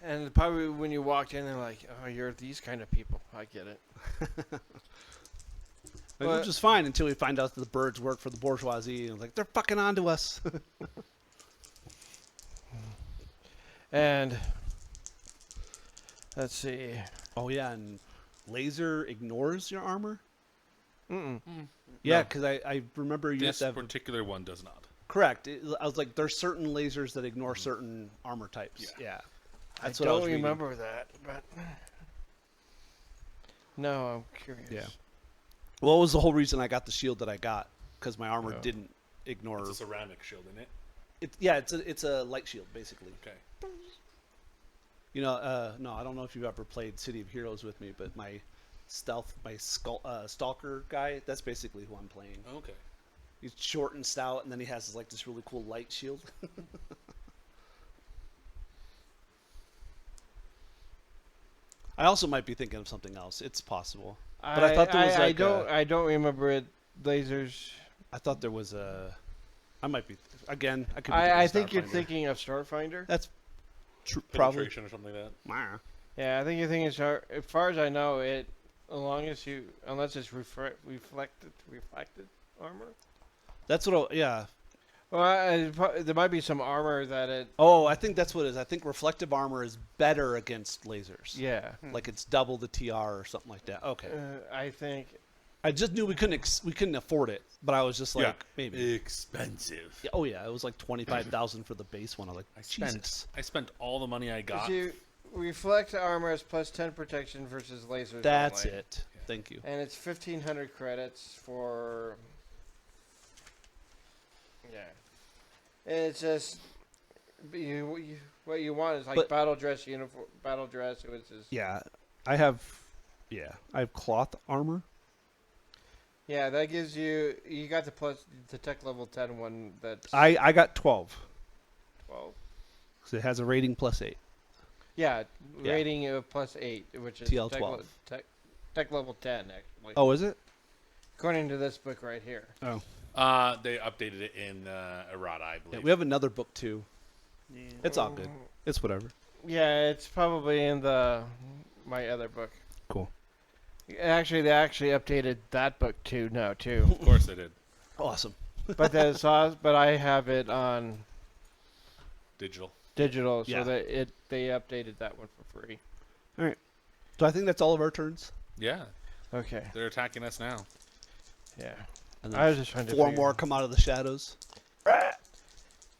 And probably when you walked in, they're like, "Oh, you're these kind of people." I get it. Which is fine until we find out that the birds work for the bourgeoisie. And like, they're fucking onto us. And let's see. Oh, yeah, and laser ignores your armor? Mm-mm. Yeah, No. because I remember you This have to have... particular one does not. Correct. I was like, there's certain lasers that ignore certain armor types. Yeah. That's I what I was don't reading. remember that, but no, I'm curious. Yeah. Well, it was the whole reason I got the shield that I got, because my armor Oh. didn't ignore... It's a ceramic shield, isn't it? It's a light shield, basically. Okay. You know, no, I don't know if you've ever played City of Heroes with me, but my stalker guy, that's basically who I'm playing. Okay. He's short and stout, and then he has like this really cool light shield. I also might be thinking of something else. It's possible. But I thought there was like I don't remember it. Lasers. I thought there was a... I might be... Again, I could be thinking I of think you're Starfinder. thinking of Starfinder. That's probably... Penetration or something like that. Nah. Yeah, I think you're thinking Star. As far as I know, it unless it's reflected armor. That's what... Yeah. Well, there might be some armor that it. Oh, I think that's what it is. I think reflective armor is better against lasers. Yeah. Like it's double the TR or something like that. Okay. I think. I just knew we couldn't afford it, but I was just like, maybe. Expensive. Yeah, oh yeah, it was like 25,000 for the base one. I was like, Jesus. I spent all the money I got. You reflect armor has plus 10 protection versus lasers. That's only. it. Thank you. And it's 1,500 credits for. Yeah. And it's just. What you want is like But- battle dress uniform, battle dress. Which is. Yeah, I have cloth armor. Yeah, that gives you. You got the tech level 10 one that's I got 12 12. because it has a rating +8. Yeah, Yeah. rating of plus 8, which is TL 12. Tech level 10, actually. Oh, is it? According to this book right here. Oh, They updated it in errata, I yeah, believe. we have another book too. It's all good. It's whatever. Yeah, it's probably in my other book. Cool. Actually, they actually updated that book too now too. Of course they did. Awesome. but I have it on Digital. digital, so Yeah. that they updated that one for free. So I think that's all of our turns. Yeah. Okay. They're attacking us now. Yeah. And I was just trying to. four figure- more come out of the shadows.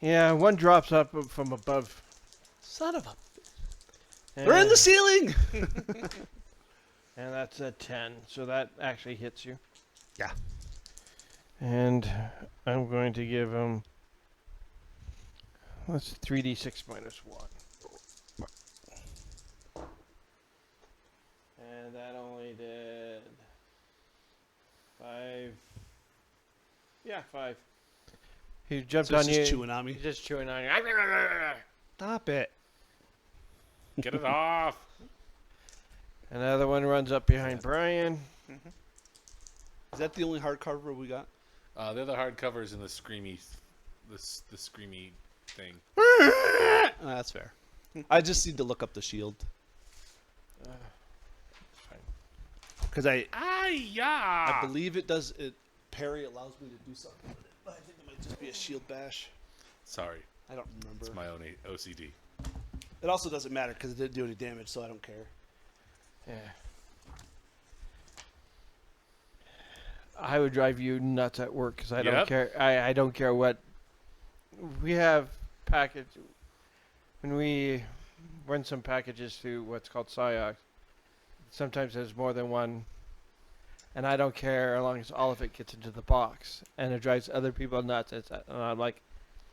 Yeah, one drops up from above. Son of a... And, We're in the ceiling! And that's a 10, so that actually hits you. Yeah. And I'm going to give him. Let's 3d6 minus 1. And that only did 5. Yeah, 5. He jumped So on it's you. just chewing on me. He's just chewing on you. Stop it. Get it off. Another one runs up behind Brian. Is that the only hardcover we got? The other hardcover is in the screamy, the screamy thing. That's fair. I just need to look up the shield. Fine. Because I Yeah. believe it does... Parry allows me to do something with it. But I think it might just be a shield bash. Sorry, I don't remember. it's my own OCD. It also doesn't matter because it didn't do any damage, so I don't care. Yeah. I would drive you nuts at work because I don't Yep. care. I don't care what. We have package. When we run some packages through what's called SIOC, sometimes there's more than one. And I don't care as long as all of it gets into the box. And it drives other people nuts. And I'm like,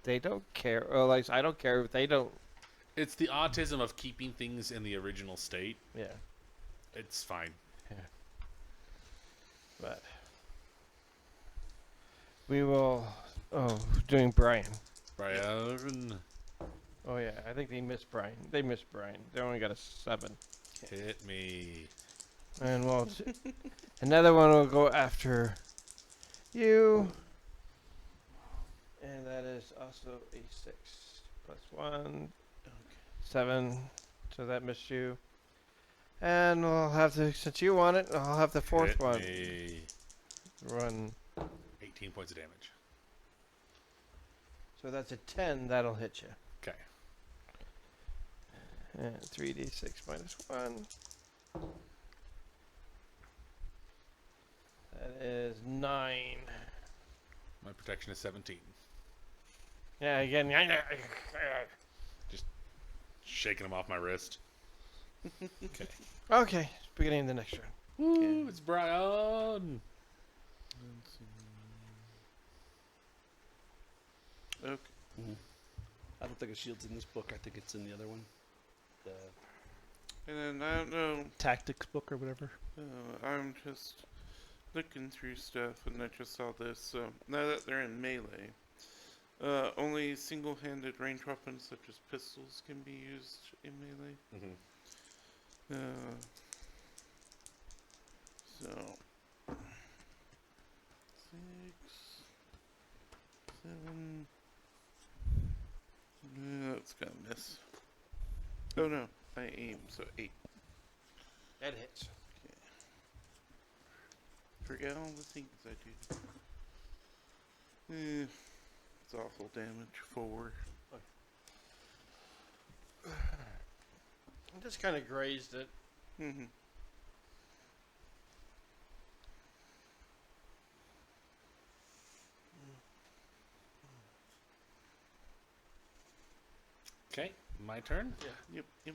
they don't care. Or like, I don't care if they don't. It's the autism of keeping things in the original state. Yeah. It's fine. But we will. Oh, doing Brian. Brian, Oh yeah, I think they missed Brian. They missed Brian. They only got a 7. hit me. And another one will go after you. And that is also a 6 plus 1, Okay. 7. So that missed you. And we'll have to, since you want it, I'll have the fourth Hit one. me. Run. 18 points of damage. So that's a 10. That'll hit you. Okay. And 3d6 minus 1. That is 9. My protection is 17. Yeah, again. Shaking him off my wrist. Okay. Okay, beginning of the next round. Woo, it's Brian. Let's see. Okay. I don't think a shield's in this book. I think it's in the other one. The And then I don't know. tactics book or whatever. I'm just looking through stuff, and I just saw this. So now that they're in melee, only single-handed range weapons such as pistols can be used in melee. Mm-hmm. So 6, 7. That's gonna miss. Oh no, I aim, so 8. That hits. Forget all the things I do. It's awful damage. 4. I just kind of grazed it. Mm-hmm. Okay, my turn. Yep, yep.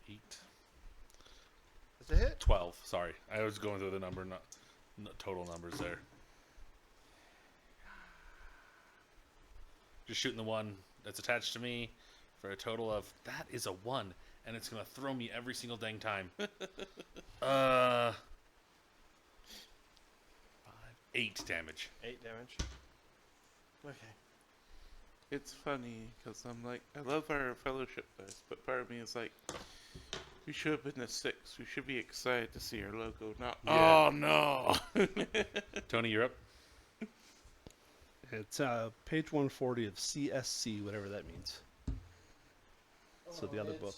8. That's a hit. 12. Sorry, I was going through the number, not total numbers there. Just shooting the one that's attached to me for a total of that is a 1, and it's gonna throw me every single dang time. 5, 8 damage. 8 damage. Okay. It's funny because I'm like, I love our fellowship dice, but part of me is like, we should have been a 6. We should be excited to see our logo. Not, Yeah. oh no. Tony, you're up. It's page 140 of CSC, whatever that means. So the other book.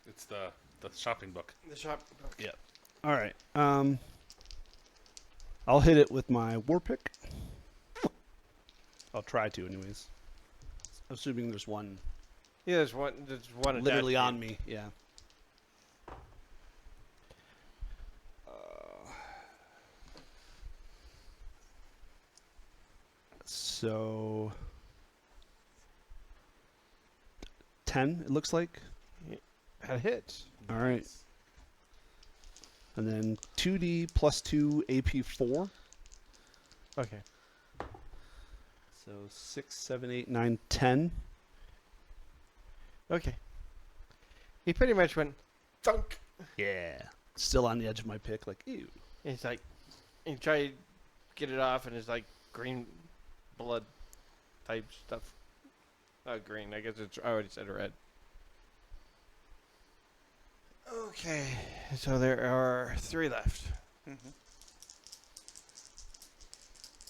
It's the shopping book. The shop. Yeah. All right. I'll hit it with my war pick. I'll try to, anyways. Assuming there's one Yeah, there's one. There's one literally attached on me. Yeah. So 10, it looks like. That hits. All right. And then 2d plus 2 AP 4. Okay. So 6, 7, 8, 9, 10. Okay. He pretty much went thunk. Yeah. Still on the edge of my pick, like, ew. He's like, he tried to get it off, and it's like green blood type stuff. Not green. I guess it's. I already said red. Okay. So there are 3 left. Mm-hmm.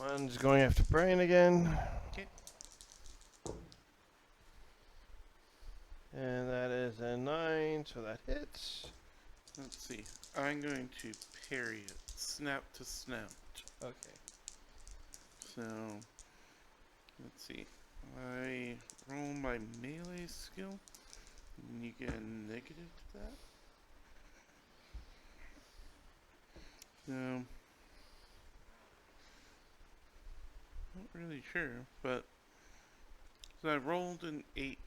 One's going after Brian again. Okay. And that is a 9, so that hits. Let's see. I'm going to parry it. Snap to snout. Okay. So, let's see. I roll my melee skill, and you get a negative to that. So, not really sure, but so I rolled an 8,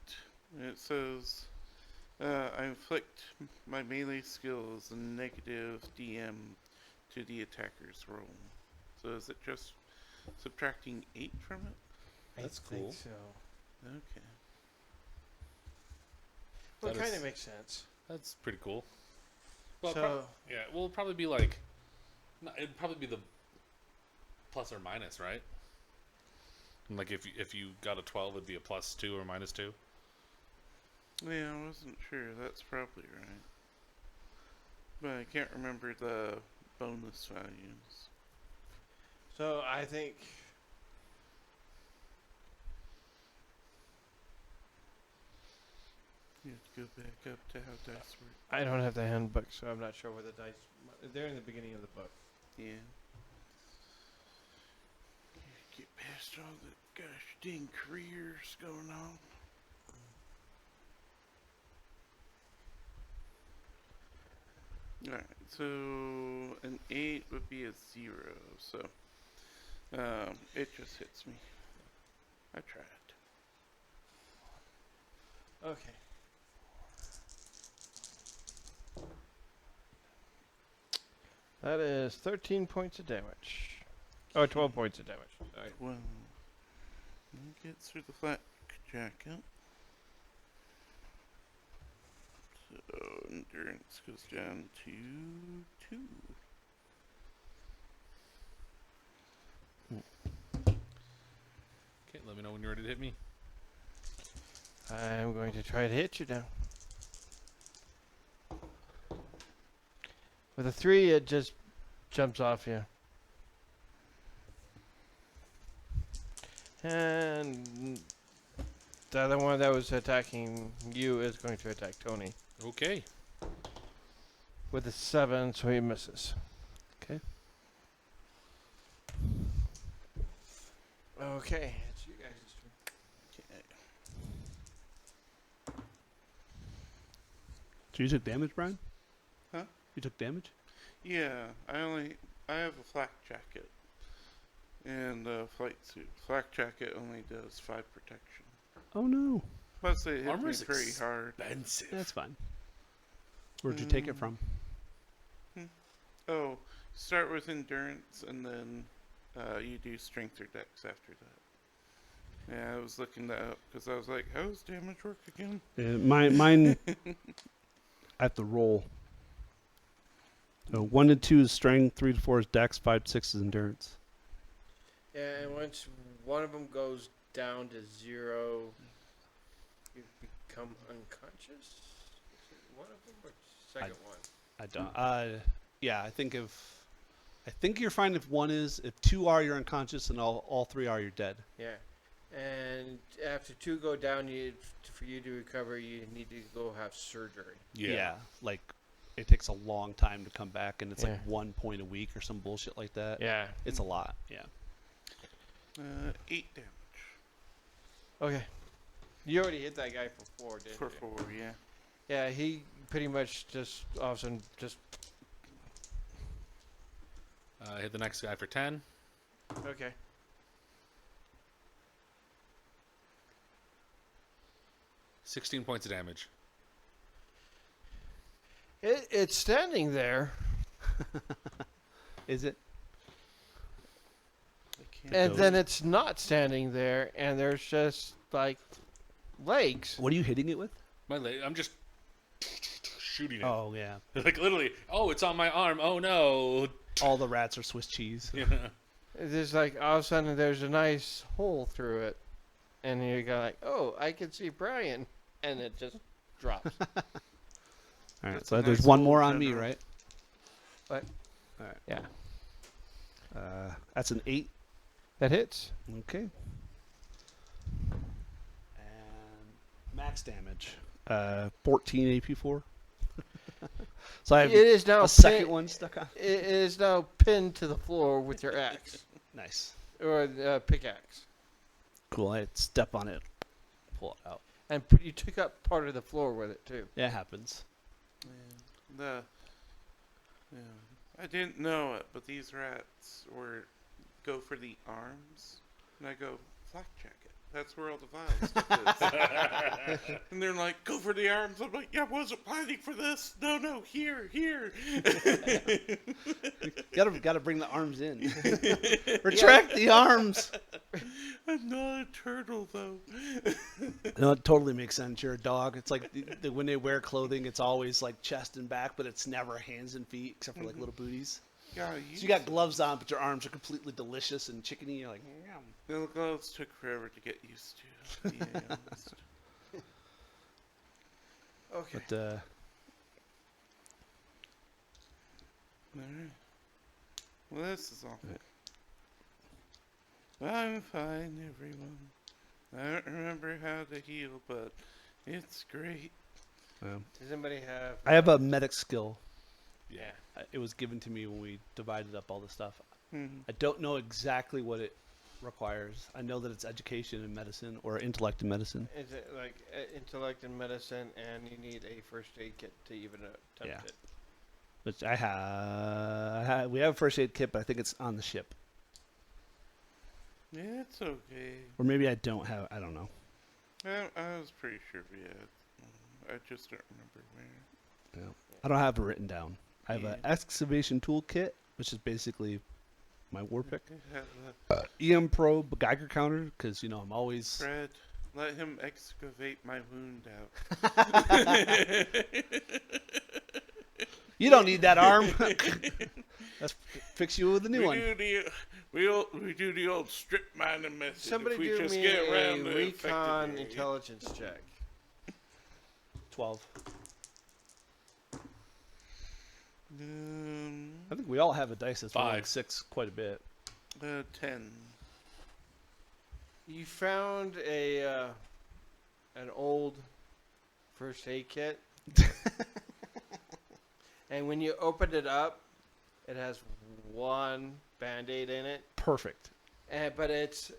and it says I inflict my melee skill as a negative DM to the attacker's roll. So is it just subtracting 8 from it? That's I think cool. so. Okay. Well, it That kind is- of makes sense. That's pretty cool. Well, So, yeah, well, it'll probably be like, it'd probably be the plus or minus, right? And like if you got a 12, it'd be a +2 or -2. Yeah, I wasn't sure. That's probably right. But I can't remember the bonus values. so I think You have to go back up to how dice work. I don't have the handbook, so I'm not sure where the dice. They're in the beginning of the book. Yeah. Get past all the gosh dang careers going on. Alright, so an 8 would be a 0, so it just hits me. I tried. Okay. That is 13 points of damage. Oh, 12 points of damage. Sorry. Well, it gets through the flak jacket. So endurance goes down to 2. Okay, let me know when you're ready to hit me. I'm going to try to hit you now. With a 3, it just jumps off you. And the other one that was attacking you is going to attack Tony. Okay. With a 7, so he misses. Okay. Okay, it's you guys' turn. Okay. So you took damage, Brian? Huh? You took damage? Yeah, I have a flak jacket and a flight suit. Flak jacket only does 5 protection. Oh no. Plus they hit me Armor's pretty hard. expensive. That's fine. Where'd you take it from? Oh, start with endurance and then you do strength or dex after that. Yeah, I was looking that up because I was like, how does damage work again? Mine I have to roll. 1 to 2 is strength, 3 to 4 is dex, 5 to 6 is endurance. Yeah, and once one of them goes down to 0, you become unconscious. Is it one of them or second one? I don't. Yeah, I think you're fine if 1 is. If 2 are, you're unconscious, and all 3 are, you're dead. Yeah, and after 2 go down, for you to recover, you need to go have surgery. Yeah. Like it takes a long time to come back, and it's Yeah. like 1 point a week or some bullshit like that. Yeah. It's a lot. Yeah. 8 damage. Okay. You already hit that guy for 4, didn't For you? 4, yeah. Yeah, he pretty much just all of a sudden just Hit the next guy for 10. okay. $16 points of damage. It's standing there, Is it? I can't and do then it. it's not standing there, and there's just like legs. What are you hitting it with? My leg. I'm just shooting it. Oh yeah. Like literally. Oh, it's on my arm. Oh no. All the rats are Swiss cheese. Yeah. It's just like all of a sudden there's a nice hole through it, and you go like, oh, I can see Brian, and it just drops. All right. That's So a there's nice one little more on me, general. right? What? All right. Yeah, That's an 8. that hits. Okay. And max damage. 14 AP4. So I have It is now a second one stuck on. It is now pinned to the floor with your axe Nice. or pickaxe, Cool. I step on it, pull it out. and you took up part of the floor with it too. Yeah, it happens. Yeah. I didn't know it, but these rats go for the arms, and I go flak jacket. That's where all the vile stuff is. And they're like, go for the arms. I'm like, yeah, I wasn't planning for this. No, here. Gotta bring the arms in. Retract the arms. I'm not a turtle though. No, it totally makes sense. You're a dog. It's like when they wear clothing, it's always like chest and back, but it's never hands and feet, except for like little booties. Yeah, So you got gloves on, but your arms are completely delicious and chickeny. You're like, yum. the gloves took forever to get used to. To be honest. Okay. But Alright. Well, this is awful. I'm fine, everyone. I don't remember how to heal, but it's great. Does anybody have? I have a medic skill. Yeah. It was given to me when we divided up all the stuff. Mhm. I don't know exactly what it requires. I know that it's education in medicine or intellect in medicine. Is it like intellect and medicine, and you need a first aid kit to even attempt Yeah. it? Which I have. We have a first aid kit, but I think it's on the ship. Yeah, it's okay. Or maybe I don't have. I don't know. I was pretty sure we had. I just don't remember where. Yeah. I don't have it written down. I have Yeah. an excavation toolkit, which is basically my war pick. Yeah, EM probe, Geiger counter, because I'm always. Fred, let him excavate my wound out. You don't need that arm. Let's fix you with a new one. We do the old strip mining method. Somebody if we do just me get a around to recon effectively- intelligence check. 12. Um, I think we all have a dice that's rolling 5. 6 quite a bit. 10. You found an old first aid kit, and when you opened it up, it has one Band-Aid in it, Perfect. but it's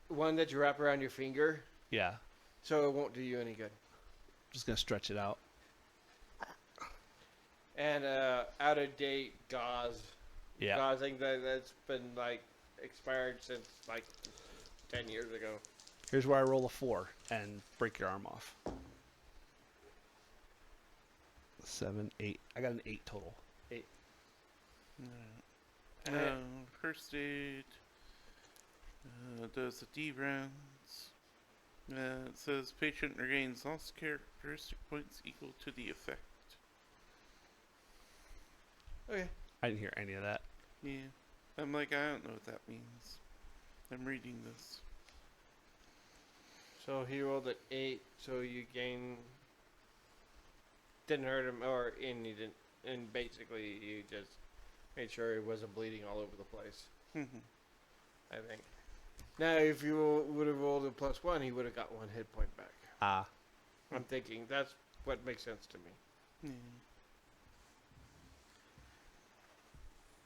one that you wrap around your finger, Yeah. so it won't do you any good. Just going to stretch it out. And out of date gauze, Yeah. gauzing that's been like expired since like 10 years ago. Here's where I roll a 4 and break your arm off. 7, 8. I got an 8 total. 8. First aid does the D rounds. It says patient regains lost characteristic points equal to the effect. Okay. I didn't hear any of that. Yeah. I'm like, I don't know what that means. I'm reading this. So he rolled an 8, so you gain. Didn't hurt him, and you didn't. And basically, you just made sure he wasn't bleeding all over the place. I think. Now, if you would have rolled a +1, he would have got 1 hit point back. Ah. I'm thinking that's what makes sense to me.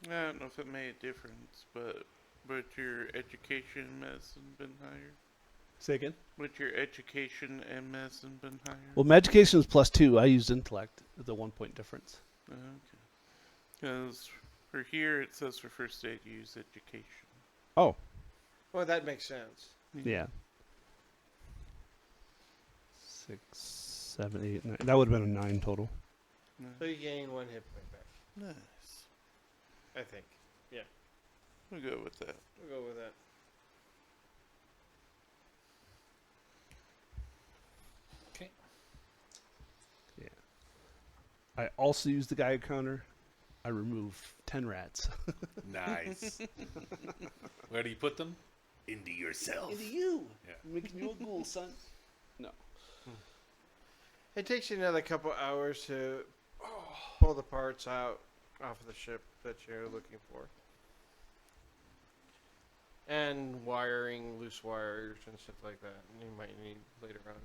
Yeah. I don't know if it made a difference, but your education and medicine been higher? Say again? Would your education and medicine been higher? Well, my education was +2. I used intellect. The 1 point difference. Okay. Because for here it says for first aid you use education. Oh. Well, that makes sense. Yeah. 6, 7, 8, 9. That would have been a 9 total. So you gain 1 hit point back, Nice. I think. We'll go with that. We'll go with that. Okay. Yeah. I also used the Geiger counter. I removed 10 rats. Nice. Where do you put them? Into yourself. Into you. Yeah. Making you a ghoul, son. No. It takes you another couple hours to pull the parts out off of the ship that you're looking for. And wiring, loose wires, and stuff like that. And you might need later on.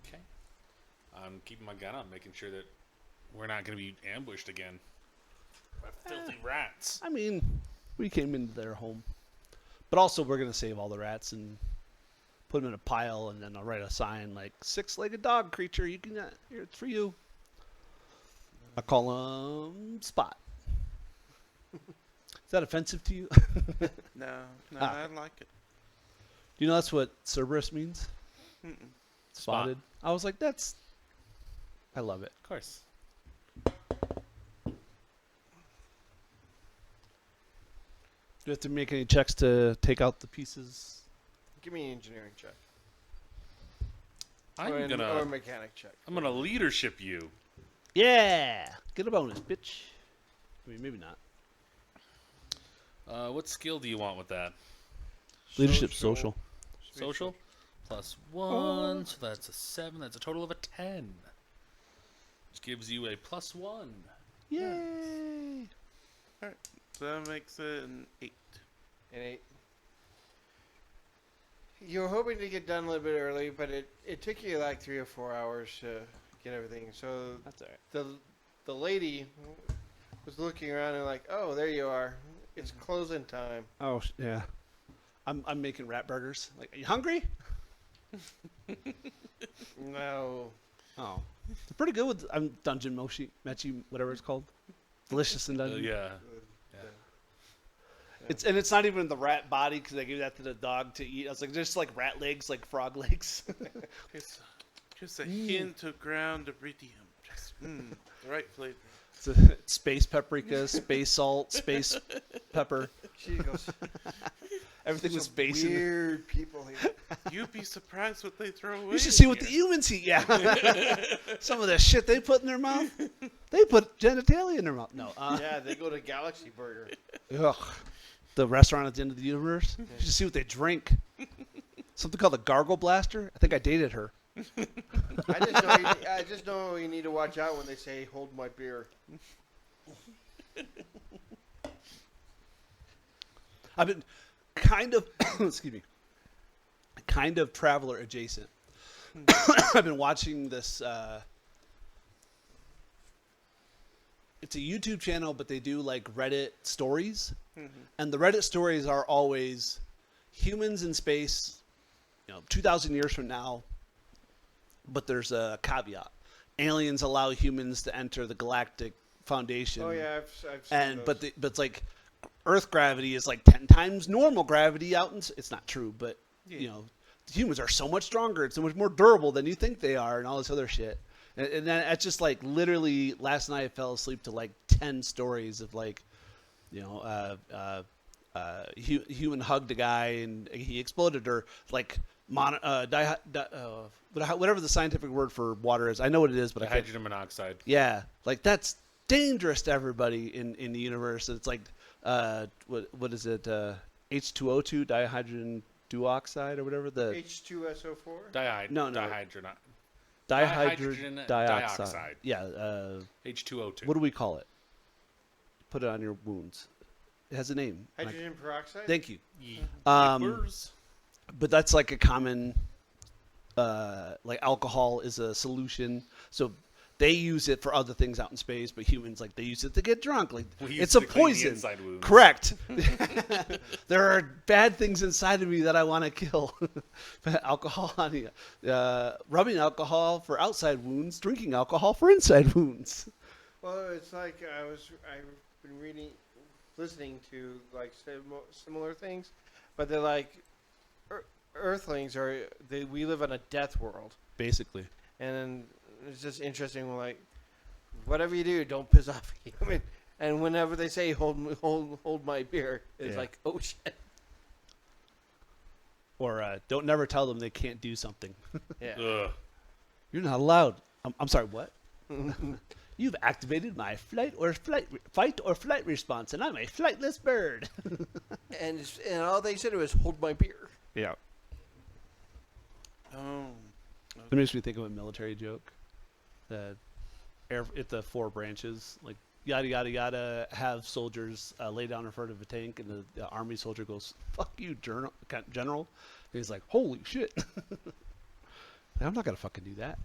Okay. I'm keeping my gun up, making sure that we're not going to be ambushed again by filthy rats. I mean, we came into their home. But also, we're going to save all the rats and put them in a pile, and then I'll write a sign like, 6-legged dog creature, you can, here, it's for you. I call him Spot. Is that offensive to you? Do No, Ah. I like it. you know that's what Cerberus means? Mm-mm. Spotted. I was like, I love it. Of course. Do you have to make any checks to take out the pieces? Give me an engineering check. I'm or a gonna mechanic check. leadership you. Yeah! Get a bonus, bitch. I mean, maybe not. What skill do you want with that? Leadership social. Social? +1, so that's a 7. That's a total of a 10. Which gives you a +1. Yay! So that makes it an 8. An 8. You were hoping to get done a little bit early, but it took you like 3 or 4 hours to get everything. So That's all right. the lady was looking around and like, oh, there you are. It's closing time. Oh yeah, I'm making rat burgers. Like, are you hungry? No. Oh, they're pretty good with Dungeon Mechi, whatever it's called. Delicious in Dungeon. Yeah. It's not even the rat body because I gave that to the dog to eat. I was like, just like rat legs, like frog legs. Just a hint of ground iridium. Just the right flavor. It's space paprika, space salt, space pepper. She goes, Everything was some space in it. weird people here. You'd be surprised what they throw away. You should in see what the here. humans eat. Yeah, some of the shit they put in their mouth. They put genitalia in their mouth. No, Yeah, they go to Galaxy Burger. ugh. The restaurant at the end of the universe. You should see what they drink. Something called a gargle blaster. I think I dated her. I just know you need to watch out when they say "hold my beer." I've been kind of, excuse me, kind of traveler adjacent. I've been watching this. It's a YouTube channel, but they do like Reddit stories, and the Reddit stories are always humans in space, 2,000 years from now. But there's a caveat: aliens allow humans to enter the Galactic Foundation. Oh yeah, I've seen And those. but it's like Earth gravity is like 10 times normal gravity out in it's not true, but humans are so much stronger and so much more durable than you think they are, and all this other shit. And then it's just like literally last night I fell asleep to like 10 stories of like human hugged a guy and he exploded, or like whatever the scientific word for water is. I know what it is, but I can't. Hydrogen monoxide. Yeah, like that's dangerous to everybody in the universe. It's like what is it? H2O2 dihydrogen duoxide or whatever the H2SO4. No. Dihydrogen. dihydrogen Dihydrogen dioxide. dioxide. Yeah. H2O2. What do we call it? Put it on your wounds. It has a name. Hydrogen peroxide. Thank you. Yippers. But that's like a common, like alcohol is a solution. So they use it for other things out in space, but humans they use it to get drunk. Like We use it's it a to clean the poison. inside wounds. Correct. There are bad things inside of me that I want to kill. Alcohol, rubbing alcohol for outside wounds, drinking alcohol for inside wounds. Well, it's like I've been listening to like similar things, but they're like Earthlings we live in a death world, Basically. and it's just interesting. Like, whatever you do, don't piss off a human. And whenever they say hold my beer, it's Yeah. like, oh shit. Or don't never tell them they can't do something. Yeah. Ugh. You're not allowed. I'm sorry, what? You've activated my fight or flight response, and I'm a flightless bird. And all they said was hold my beer. Yeah. Oh. That makes me think of a military joke. The four branches, like yada yada yada, have soldiers lay down in front of a tank, and the army soldier goes, "Fuck you, general." And he's like, "Holy shit!" I'm not gonna fucking do that.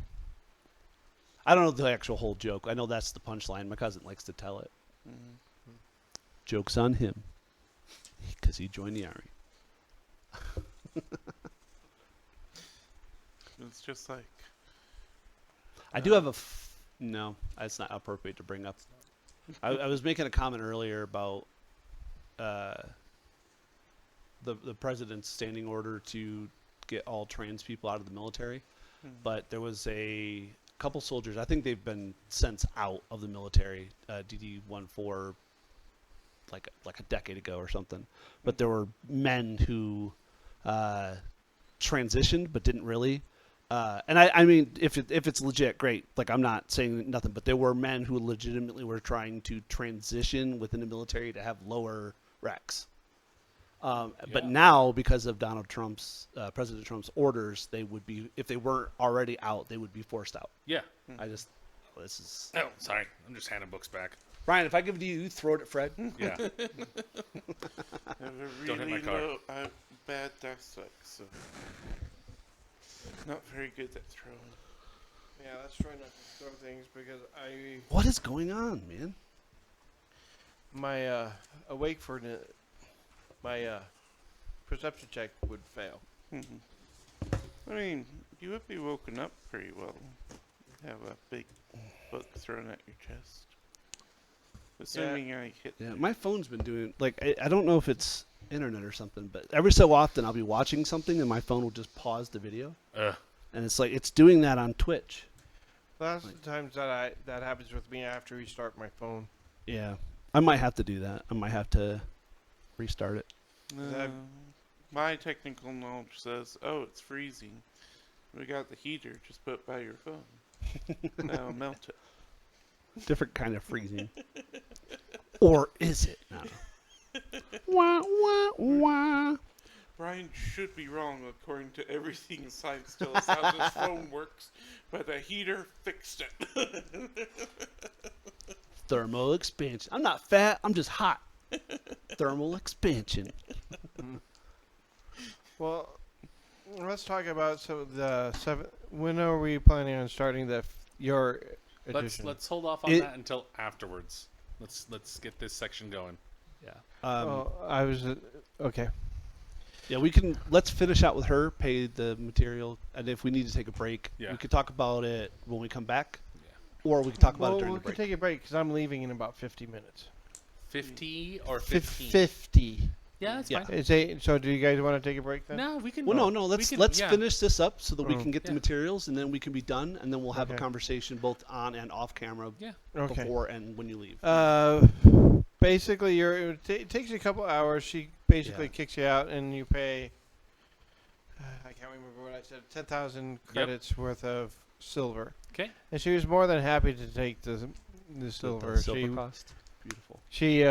I don't know the actual whole joke. I know that's the punchline. My cousin likes to tell it. Mm-hmm. Joke's on him, because he joined the army. It's just like I do have no, it's not appropriate to bring up. I was making a comment earlier about the president's standing order to get all trans people out of the military, but there was a couple soldiers. I think they've been sent out of the military, DD-14, like a decade ago or something. But there were men who transitioned but didn't really. And I mean, if it's legit, great. Like, I'm not saying nothing, but there were men who legitimately were trying to transition within the military to have lower ranks. But now, because of President Trump's orders, they would be, if they weren't already out, they would be forced out. Yeah. This is. Oh, sorry. I'm just handing books back. Ryan, if I give it to you, you throw it at Fred. Yeah. I have a Don't hit my really car. bad dice deck, so not very good at throwing. Yeah, let's try not to throw things because What is going on, man? my awake for my perception check would fail. I mean, you would be woken up pretty well. Have a big book thrown at your chest. Assuming I hit. Yeah, my phone's been doing like I don't know if it's internet or something, but every so often I'll be watching something and my phone will just pause the video, and it's like it's doing that on Twitch. Last times that happens with me after we start my phone. Yeah, I might have to do that. I might have to restart it. My technical knowledge says, "Oh, it's freezing. We got the heater. Just put it by your phone. That'll melt it." Different kind of freezing. Or is it? No. Wah, wah, wah. Brian should be wrong according to everything science tells us how this phone works, but the heater fixed it. Thermal expansion. I'm not fat. I'm just hot. Thermal expansion. Well, let's talk about some of the seven. When are we planning on starting your edition? Let's hold off on that until afterwards. Let's get this section going. Yeah. I was okay. Yeah, we can. Let's finish out with her. Pay the material, and if we need to take a break, Yeah. we could talk about it when we come back, Yeah. or we can talk about it Well, during we the can break. take a break because I'm leaving in about 50 minutes. 50 or 15? 50. Yeah, that's Yeah. fine. So do you guys want to take a break then? No, we can. Well, no. Let's finish this up so that we Oh. can get the Yeah. materials, and then we can be done, and then we'll have a Okay. conversation both on and off camera Yeah. Okay. before and when you leave. Basically, it takes you a couple hours. She basically Yeah. kicks you out, and you pay. I can't remember what I said. 10,000 credits worth of silver. Okay. And she was more than happy to take the silver. The silver cost. Beautiful. She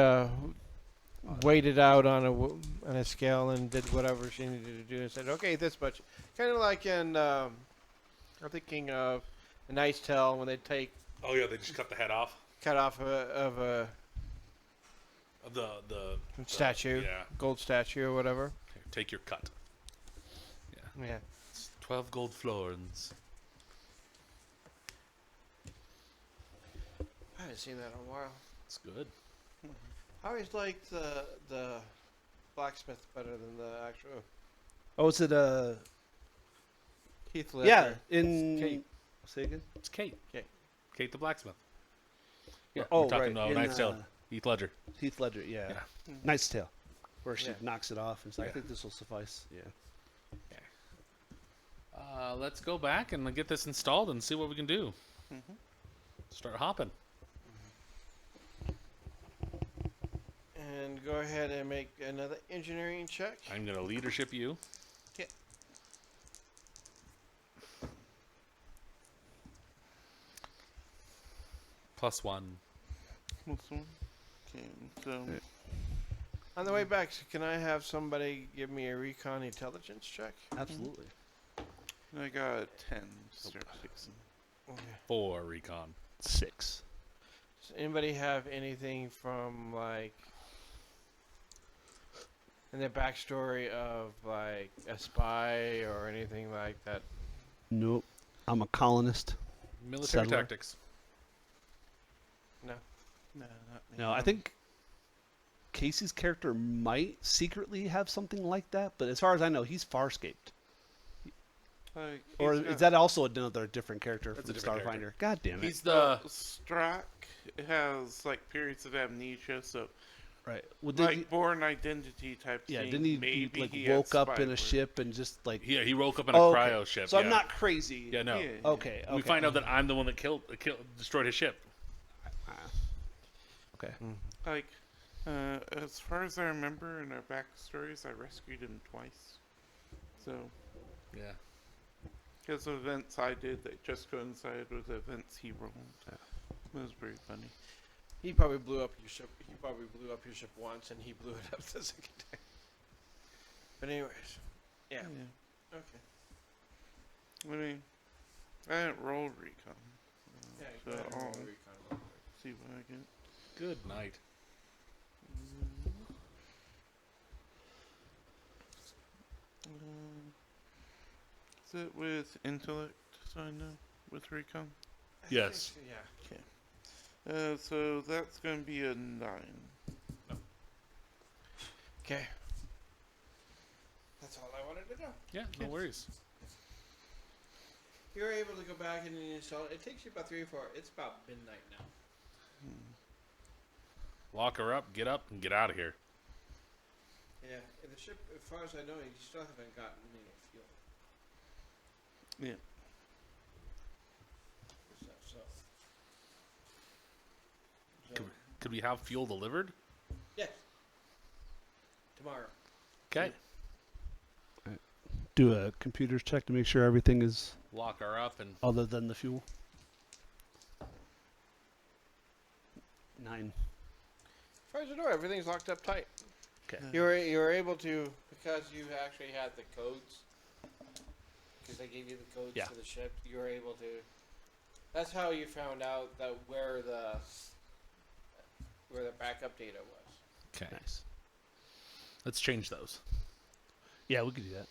waited out on a scale and did whatever she needed to do and said, "Okay, this much." Kind of like in I'm thinking of a Knight's Tale when they Oh yeah, they just cut the head off cut off of a of the statue, Yeah. gold statue or whatever. Here, take your cut. Yeah. It's 12 gold florins. I haven't seen that in a while. It's good. I always liked the blacksmith better than the actual Oh, is it Heath Ledger. Yeah, in. Kate. Say again. It's Kate. Kate. Kate the blacksmith. Yeah. Oh, we're talking right, about in, Knight's Tale. Heath Ledger. Heath Ledger. Yeah. Yeah. Knight's Tale, where she Yeah. knocks it off and says, "I Yeah. think this will suffice." Yeah. Let's go back and get this installed and see what we can do. Start hopping. And go ahead and make another engineering check. I'm gonna leadership you. +1. This one. Okay, so On the way back, can I have somebody give me a recon intelligence check? Absolutely. I got a 10 to start fixing. Okay. 4 recon. 6. Does anybody have anything from like in the backstory of like a spy or anything like that? Nope. I'm a colonist. Military Settler. tactics. No. No, not me. No, I think Casey's character might secretly have something like that, but as far as I know, he's Farscaped. Like, Or he's is got- that also another different character That's from a different Starfinder? character. God damn it. He's the Strack has like periods of amnesia, so right. Well, did like he, born identity type yeah, thing. didn't he, Maybe like he had woke up spy in a work. ship and just like he woke up in a Oh, cryo okay. ship. So yeah. I'm not crazy. Yeah, no. Yeah. Okay. We find out that I'm the one that destroyed his ship. Okay. Like, as far as I remember in our backstories, I rescued him twice. So, Yeah. because of events I did that just coincided with events he rolled. It was very funny. He probably blew up your ship. He probably blew up your ship once, and he blew it up the second time. But anyways, yeah. Okay. I mean, I didn't roll recon. Yeah, so go ahead and roll I'll the recon. see what I get. Good night. Is it with intellect? So I know with recon. I Yes. think so, yeah. So that's gonna be a 9. Okay. That's all I wanted to know. Yeah, no worries. You're able to go back and install it. It takes you about 3 or 4. It's about midnight now. Lock her up, get up, and get out of here. Yeah, and the ship, as far as I know, you still haven't gotten any fuel. Yeah. So Could we have fuel delivered? yes. Tomorrow. Okay. Do a computer check to make sure everything is Lock her up and other than the fuel. 9. As far as I know, everything's locked up tight. Okay. You were able to, because you actually had the codes, because they gave you the codes Yeah. to the ship. You were able to. That's how you found out that where the backup data was. okay. Nice. Let's change those. Yeah, we could do that.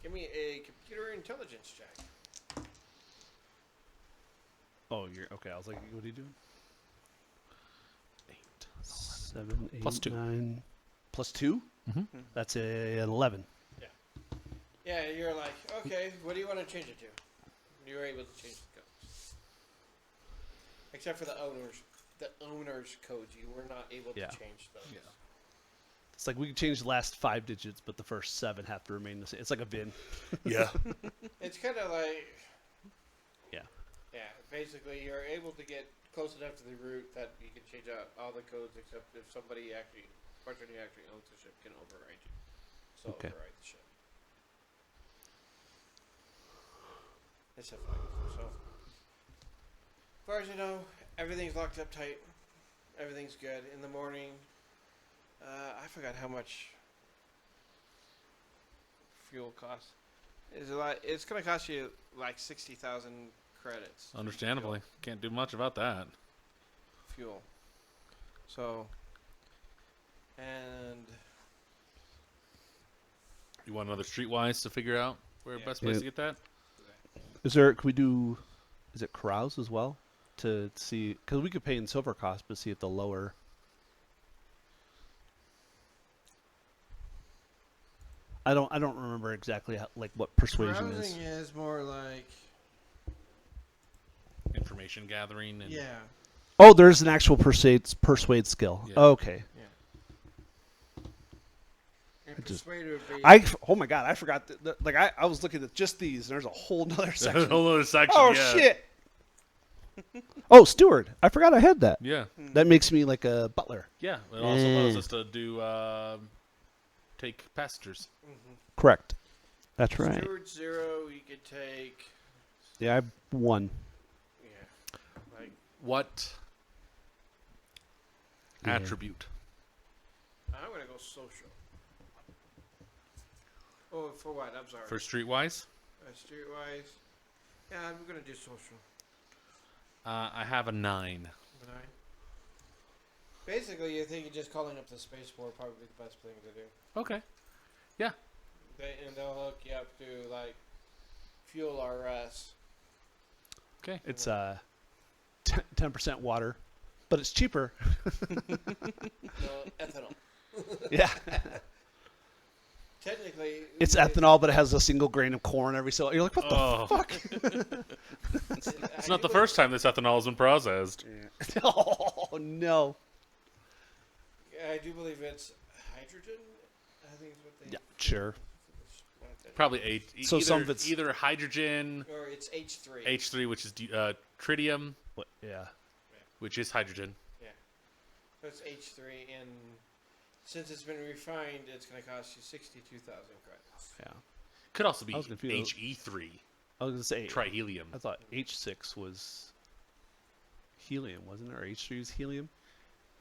Give me a computer intelligence check. Oh, you're okay. I was like, what are you doing? 8. 7, 8, Plus 2. 9. Plus 2? Mhm. That's an 11. Yeah, you're like, okay, what do you want to change it to? You were able to change the codes, except for the owner's codes. You were not able Yeah. to change those. Yeah. It's like we can change the last 5 digits, but the first 7 have to remain the same. It's like a VIN. Yeah. It's kind of like, Yeah. yeah. Basically, you're able to get close enough to the route that you can change out all the codes, except if somebody actually, person who actually owns the ship, can override you. So Okay. override the ship. It's a fine. So, as far as you know, everything's locked up tight. Everything's good. In the morning, I forgot how much fuel costs. It's gonna cost you like 60,000 credits. to Understandably. Can't do much about that. Fuel. So, and You want another streetwise to figure out where Yeah. best place Yeah. to get that? Is there? Can we do? Is it carouse as well to see? Because we could pay in silver cost, but see if the lower. I don't remember exactly how, like what persuasion is. carousing is more like Information gathering and yeah. Oh, there's an actual persuade skill. Yeah. Okay. And just- persuader would be Oh my god, I forgot. Like I was looking at just these, and there's a whole nother section. whole other section. Oh yeah. shit! Oh, steward. I forgot I had that. Yeah. That makes me like a butler. Yeah. It also allows Yeah. us to do take passengers. Correct. That's right. Steward 0. You could take Yeah, I have 1. yeah, like What Yeah. attribute? I'm gonna go social. Oh, for what? I'm sorry. For streetwise? streetwise. Yeah, I'm gonna do social. I have a 9. Right. Basically, you're thinking just calling up the spaceport probably the best thing to do. Okay. They'll hook you up to like fuel RS. Okay. It's 10% water, but it's cheaper. No, ethanol. Yeah. Technically, It's ethanol, but it has a single grain of corn every so. You're like, what the Oh. fuck? It's not the first time this ethanol has been processed. Oh no. I do believe it's hydrogen. I think is what they. Yeah, sure. Probably So either, some of it's- either hydrogen, Or it's H3. H3, which is tritium, What? Yeah. which is hydrogen. So it's H3, and since it's been refined, it's going to cost you 62,000 credits. Yeah. Could also be I was confused. HE3, I was gonna say. trihelium. I thought H6 was helium, wasn't it? Or H3 was helium.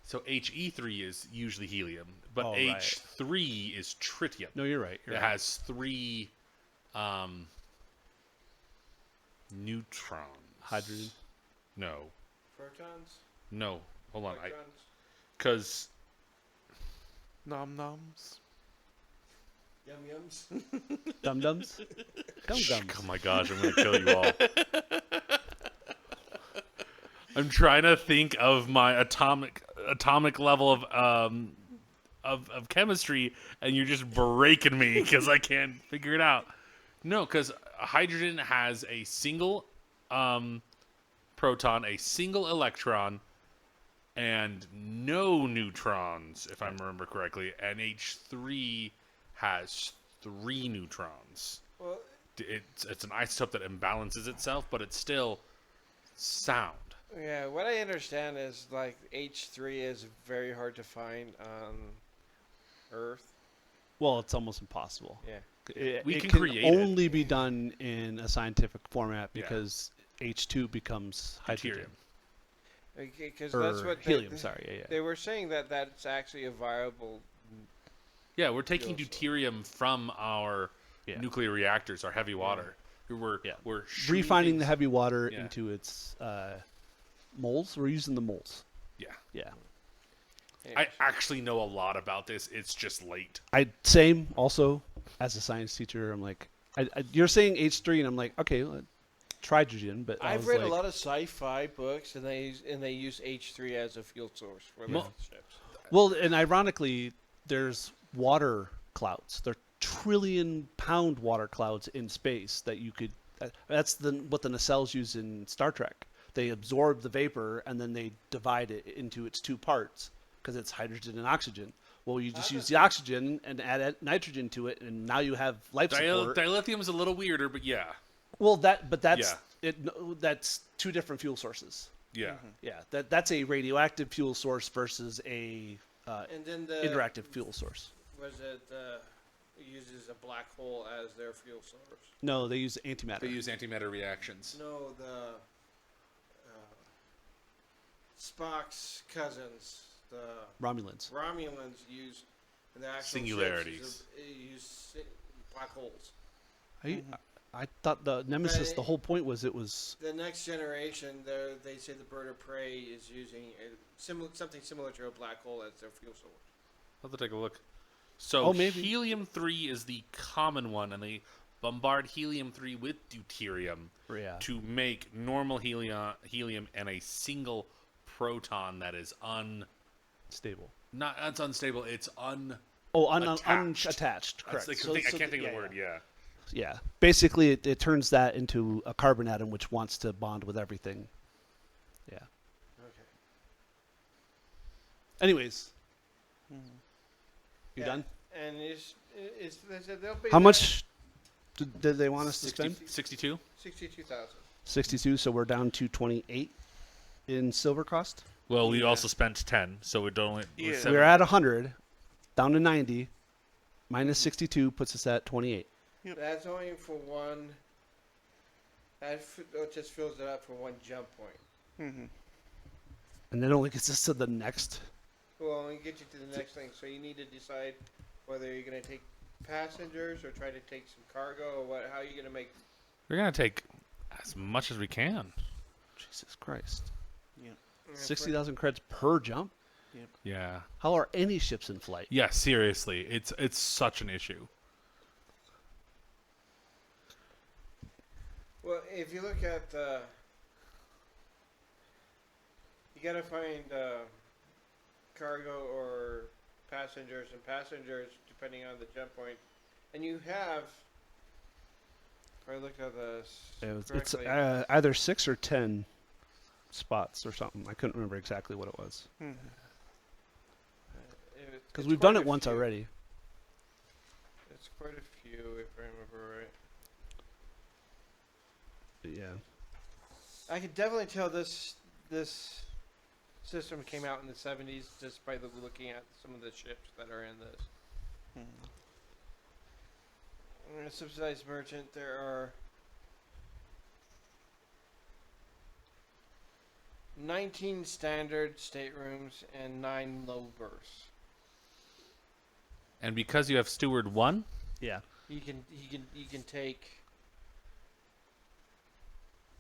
So HE3 is usually helium, but Oh, right. H3 is tritium. No, you're right. It has 3 neutrons. Hydrogen. No. Protons? No. hold on, electrons. because Nom noms. Yum yums. Dum dums. Dum dums. oh my gosh, I'm gonna kill you all. I'm trying to think of my atomic level of chemistry, and you're just breaking me because I can't figure it out. No, because hydrogen has a single proton, a single electron, and no neutrons, if I remember correctly. And H3 has 3 neutrons. Well, It's an isotope that imbalances itself, but it's still sound. yeah. What I understand is like H3 is very hard to find on Earth. Well, it's almost impossible. Yeah. We It can can create it. only be done in a scientific format Yeah. because H2 becomes hydrogen. Deuterium. Because Or that's what helium, sorry. Yeah, they were saying that that's actually a viable. Yeah, we're taking Fuel source. deuterium from our Yeah. nuclear reactors, our heavy water. We're Yeah. we're Refining the shrinking- heavy water Yeah. into its moles. We're using the moles. Yeah, Yeah. I actually know a lot about this. It's just late. Same. Also, as a science teacher, I'm like, you're saying H3, and I'm like, okay, hydrogen, but I I've was read like, a lot of sci-fi books, and they use H3 as a fuel source for their Mo- ships. Well, and ironically, there's water clouds. They're trillion-pound water clouds in space that you could. That's what the nacelles use in Star Trek. They absorb the vapor and then they divide it into its 2 parts because it's hydrogen and oxygen. Well, you just use the oxygen and add nitrogen to it, and now you have life support. Dilithium is a little weirder, but yeah, Well, that's Yeah. that's 2 different fuel sources. yeah. Yeah, that's a radioactive fuel source versus a And then the interactive fuel source. was it uses a black hole as their fuel source. No, they use antimatter. They use antimatter reactions. No, the Spock's cousins, the Romulans. Romulans used in the actual Singularities. Use black holes. I thought the Nemesis. But The whole point was it was. The next generation, they say the bird of prey is using something similar to a black hole as their fuel source. I'll have to take a look. So Oh, maybe. helium-3 is the common one, and they bombard helium-3 with deuterium Yeah. to make normal helium and a single proton that is Stable. not it's unstable. It's Oh, Attached. unattached. Correct. I can't think of the word. Yeah. Yeah. Basically, it turns that into a carbon atom which wants to bond with everything. Yeah. Okay. Anyways, you Yeah. done? And they said they'll be How much did they want us to spend? 62. 62,000. 62. So we're down to 28 in silver cost. Well, we Yeah. also spent 10, so we'd only. Yeah. seven- We're at 100, down to 90. Minus 62 puts us at 28. That's only for one. That just fills it up for one jump point. Mm-hmm. And that only gets us to the next. Well, only get you to the next thing. So you need to decide whether you're going to take passengers or try to take some cargo or what. How are you going to make? We're gonna take as much as we can. Jesus Christ. Yeah. 60,000 credits per jump? Yeah. How are any ships in flight? Yeah. Seriously, it's such an issue. Well, if you look at you got to find cargo or passengers, and passengers depending on the jump point, and you have. If I look at this It's correctly, either 6 or 10 spots or something. I couldn't remember exactly what it was. Because we've done it once already. It's quite a few, if I remember right. But yeah. I could definitely tell this system came out in the 70s just by looking at some of the ships that are in this. A subsidized merchant, there are 19 standard staterooms and 9 low berths. And because you have Steward 1, Yeah. You can take.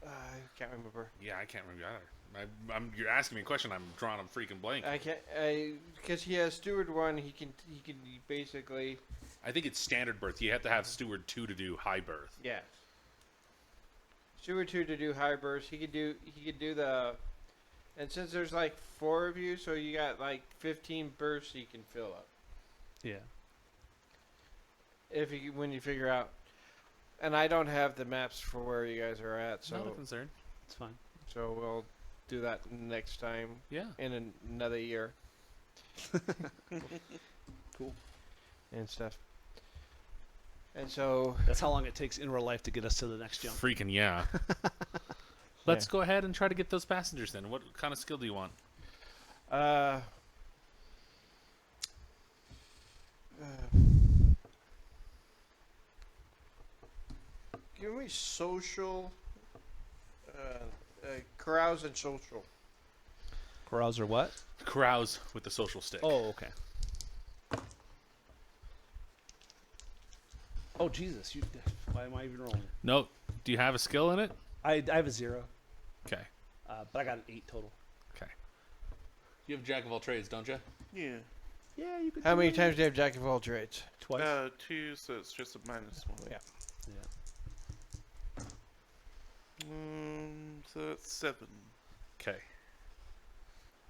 I can't remember. Yeah, I can't remember either. You're asking me a question. I'm drawing a freaking blank. I can't. Because he has steward 1. He can basically. I think it's standard berth. You have to have steward 2 to do high berth. Yeah. Steward 2 to do high burst. He could do the. And since there's like 4 of you, so you got like 15 bursts you can fill up. Yeah. When you figure out. And I don't have the maps for where you guys are at, so Not a concern. It's fine. so we'll do that next time Yeah. in another year Cool. and stuff. And so That's how long it takes in real life to get us to the next jump. Freaking yeah. Let's go ahead and try to get those passengers then. What kind of skill do you want? Give me social, carouse and social. Carouse or what? Carouse with the social stick. Oh, okay. Oh, Jesus. Why am I even rolling? No. Do you have a skill in it? I have a 0, Okay. but I got an 8 total. Okay. You have jack of all trades, don't you? Yeah. Yeah, you could. How many times do you have Jack of all trades? Twice. 2, so it's just a -1. Yeah. Yeah. So that's 7. Okay.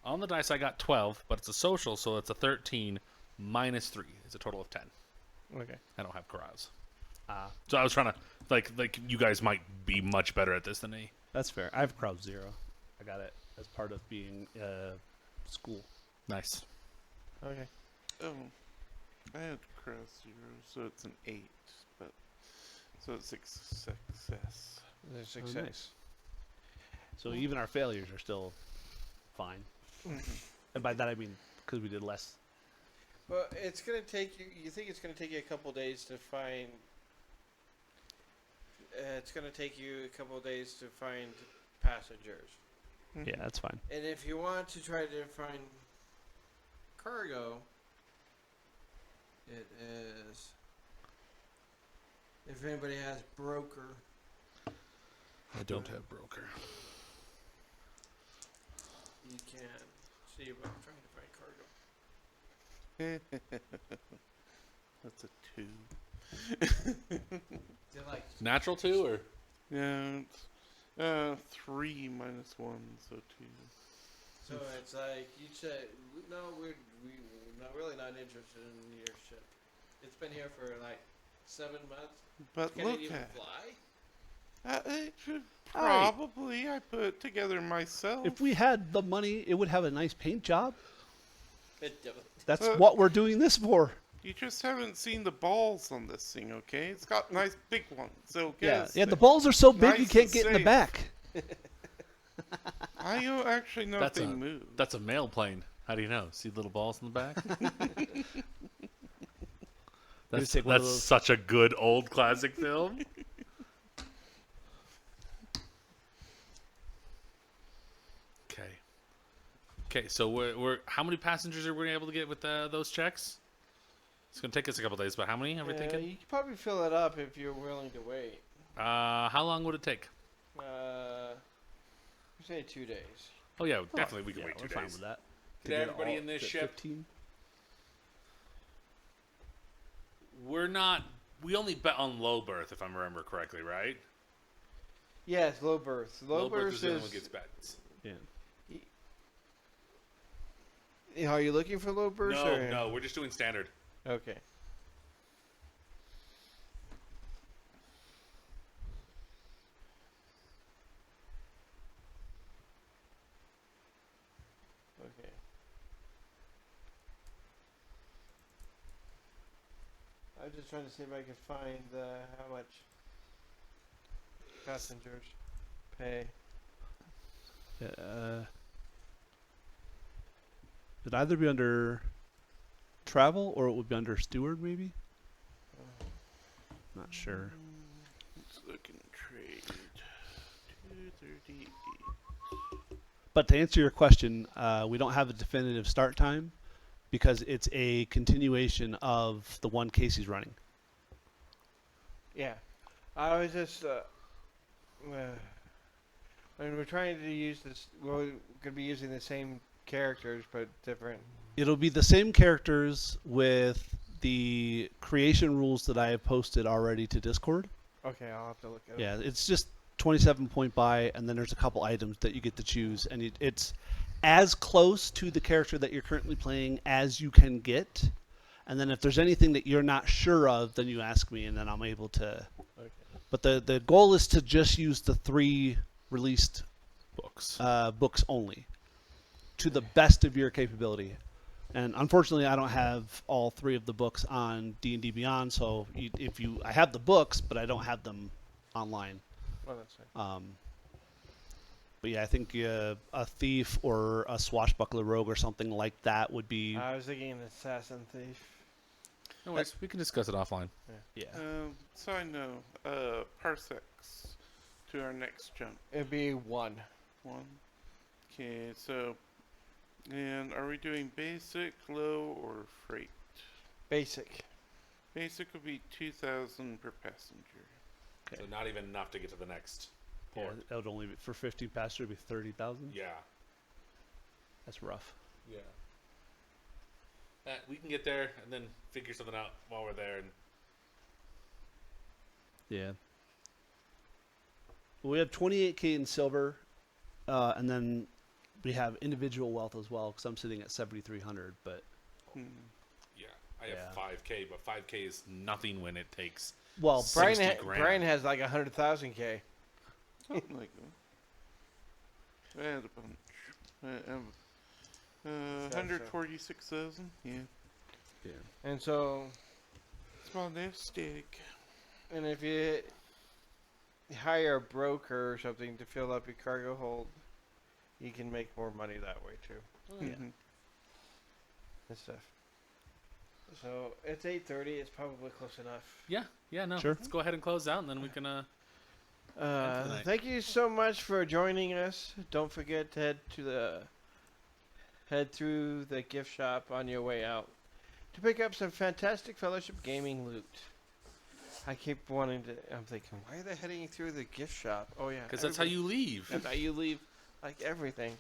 On the dice, I got 12, but it's a social, so it's a 13 minus 3. It's a total of 10. Okay. I don't have carouse. Ah, So I was trying to, like you guys might be much better at this than me. that's fair. I have carouse 0. I got it as part of being school. Nice. Okay. Oh, I had cross 0, so it's an 8, but so it's success. There's Oh, success. nice. So even our failures are still fine. And by that I mean because we did less. Well, it's gonna take you. You think it's gonna take you a couple days to find? It's gonna take you a couple days to find passengers, Yeah, that's fine. and if you want to try to find cargo, it is. If anybody has broker, I don't have broker. you can see about trying to find cargo. That's a 2. They're like Natural 2 or? Yeah, it's 3 minus 1, so 2. so. It's like you said. No, we're not really not interested in your ship. It's been here for like 7 months. But Can look it even at fly? it should probably I put it together myself. If we had the money, it would have a nice paint job. It don't. That's what we're doing this for. You just haven't seen the balls on this thing, okay? It's got nice big ones. So Yeah, guess yeah. The balls are so big you Nice can't and get in the safe. back. I don't actually know That's if they a- move. That's a mail plane. How do you know? See little balls in the back? That's take one of those- such a good old classic film. Okay. Okay, so we're how many passengers are we able to get with those checks? It's gonna take us a couple days, but how many are we thinking? You could probably fill it up if you're willing to wait. How long would it take? Say 2 days. Oh yeah, definitely we can Yeah, wait 2 we're days. fine with that. Get everybody in this ship. 15? We're not. We only bet on low berth, if I remember correctly, right? Yes, low berth. Low, berth is the only is. one who gets bets. Yeah, are you looking for low berth? No, or? no, we're just doing standard. Okay. Okay. I'm just trying to see if I can find how much passengers pay. It'd either be under travel or it would be under steward, maybe. Not sure. Let's look and trade. 238. But to answer your question, we don't have a definitive start time because it's a continuation of the one Casey's running. Yeah, I was just. I mean, we're trying to use this. We're gonna be using the same characters, but different. It'll be the same characters with the creation rules that I have posted already to Discord. Okay, I'll have to look at it. Yeah, it's just 27 point buy, and then there's a couple items that you get to choose, and it's as close to the character that you're currently playing as you can get. And then if there's anything that you're not sure of, then you ask me, and then I'm able to. Okay. But the goal is to just use the 3 released Books. books only, to the best of your capability. And unfortunately, I don't have all 3 of the books on D&D Beyond. So I have the books, but I don't have them online. Well, that's fine. But yeah, I think a thief or a swashbuckler rogue or something like that would be. I was thinking an assassin thief. No worries. We can discuss it offline. Yeah. So I know, parsecs to our next jump. It'd be 1. 1. Okay, so, and are we doing basic, low, or freight? Basic. Basic would be 2,000 per passenger. So not even enough to get to the next Yeah, port. that would only be for 50 passenger be 30,000. Yeah. That's rough. Yeah. We can get there and then figure something out while we're there. And Yeah. We have 28K in silver, and then we have individual wealth as well because I'm sitting at 7,300. But yeah, I have Yeah. 5K, but 5K is nothing when it takes. well, Brian, 60 grand. Brian has like 100,000 K. Something like that. I had a bunch. 146,000. Yeah. yeah. And so, It's my nest egg. and if you hire a broker or something to fill up your cargo hold, you can make more money that way too. Yeah. Mhm. And stuff. So it's 8:30. It's probably close enough. Yeah, no. Sure. Let's go ahead and close out, and then we can. End for the night. Thank you so much for joining us. Don't forget to head through the gift shop on your way out to pick up some fantastic Fellowship Gaming loot. I keep wanting to. I'm thinking, why are they heading through the gift shop? Oh yeah, Because that's how you leave. That's how you leave, like everything.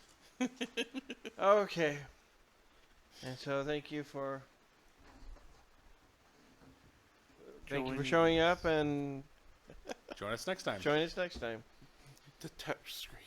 Okay. And so thank you for. Thank you for showing up and Join us next time. join us next time. The touch screen.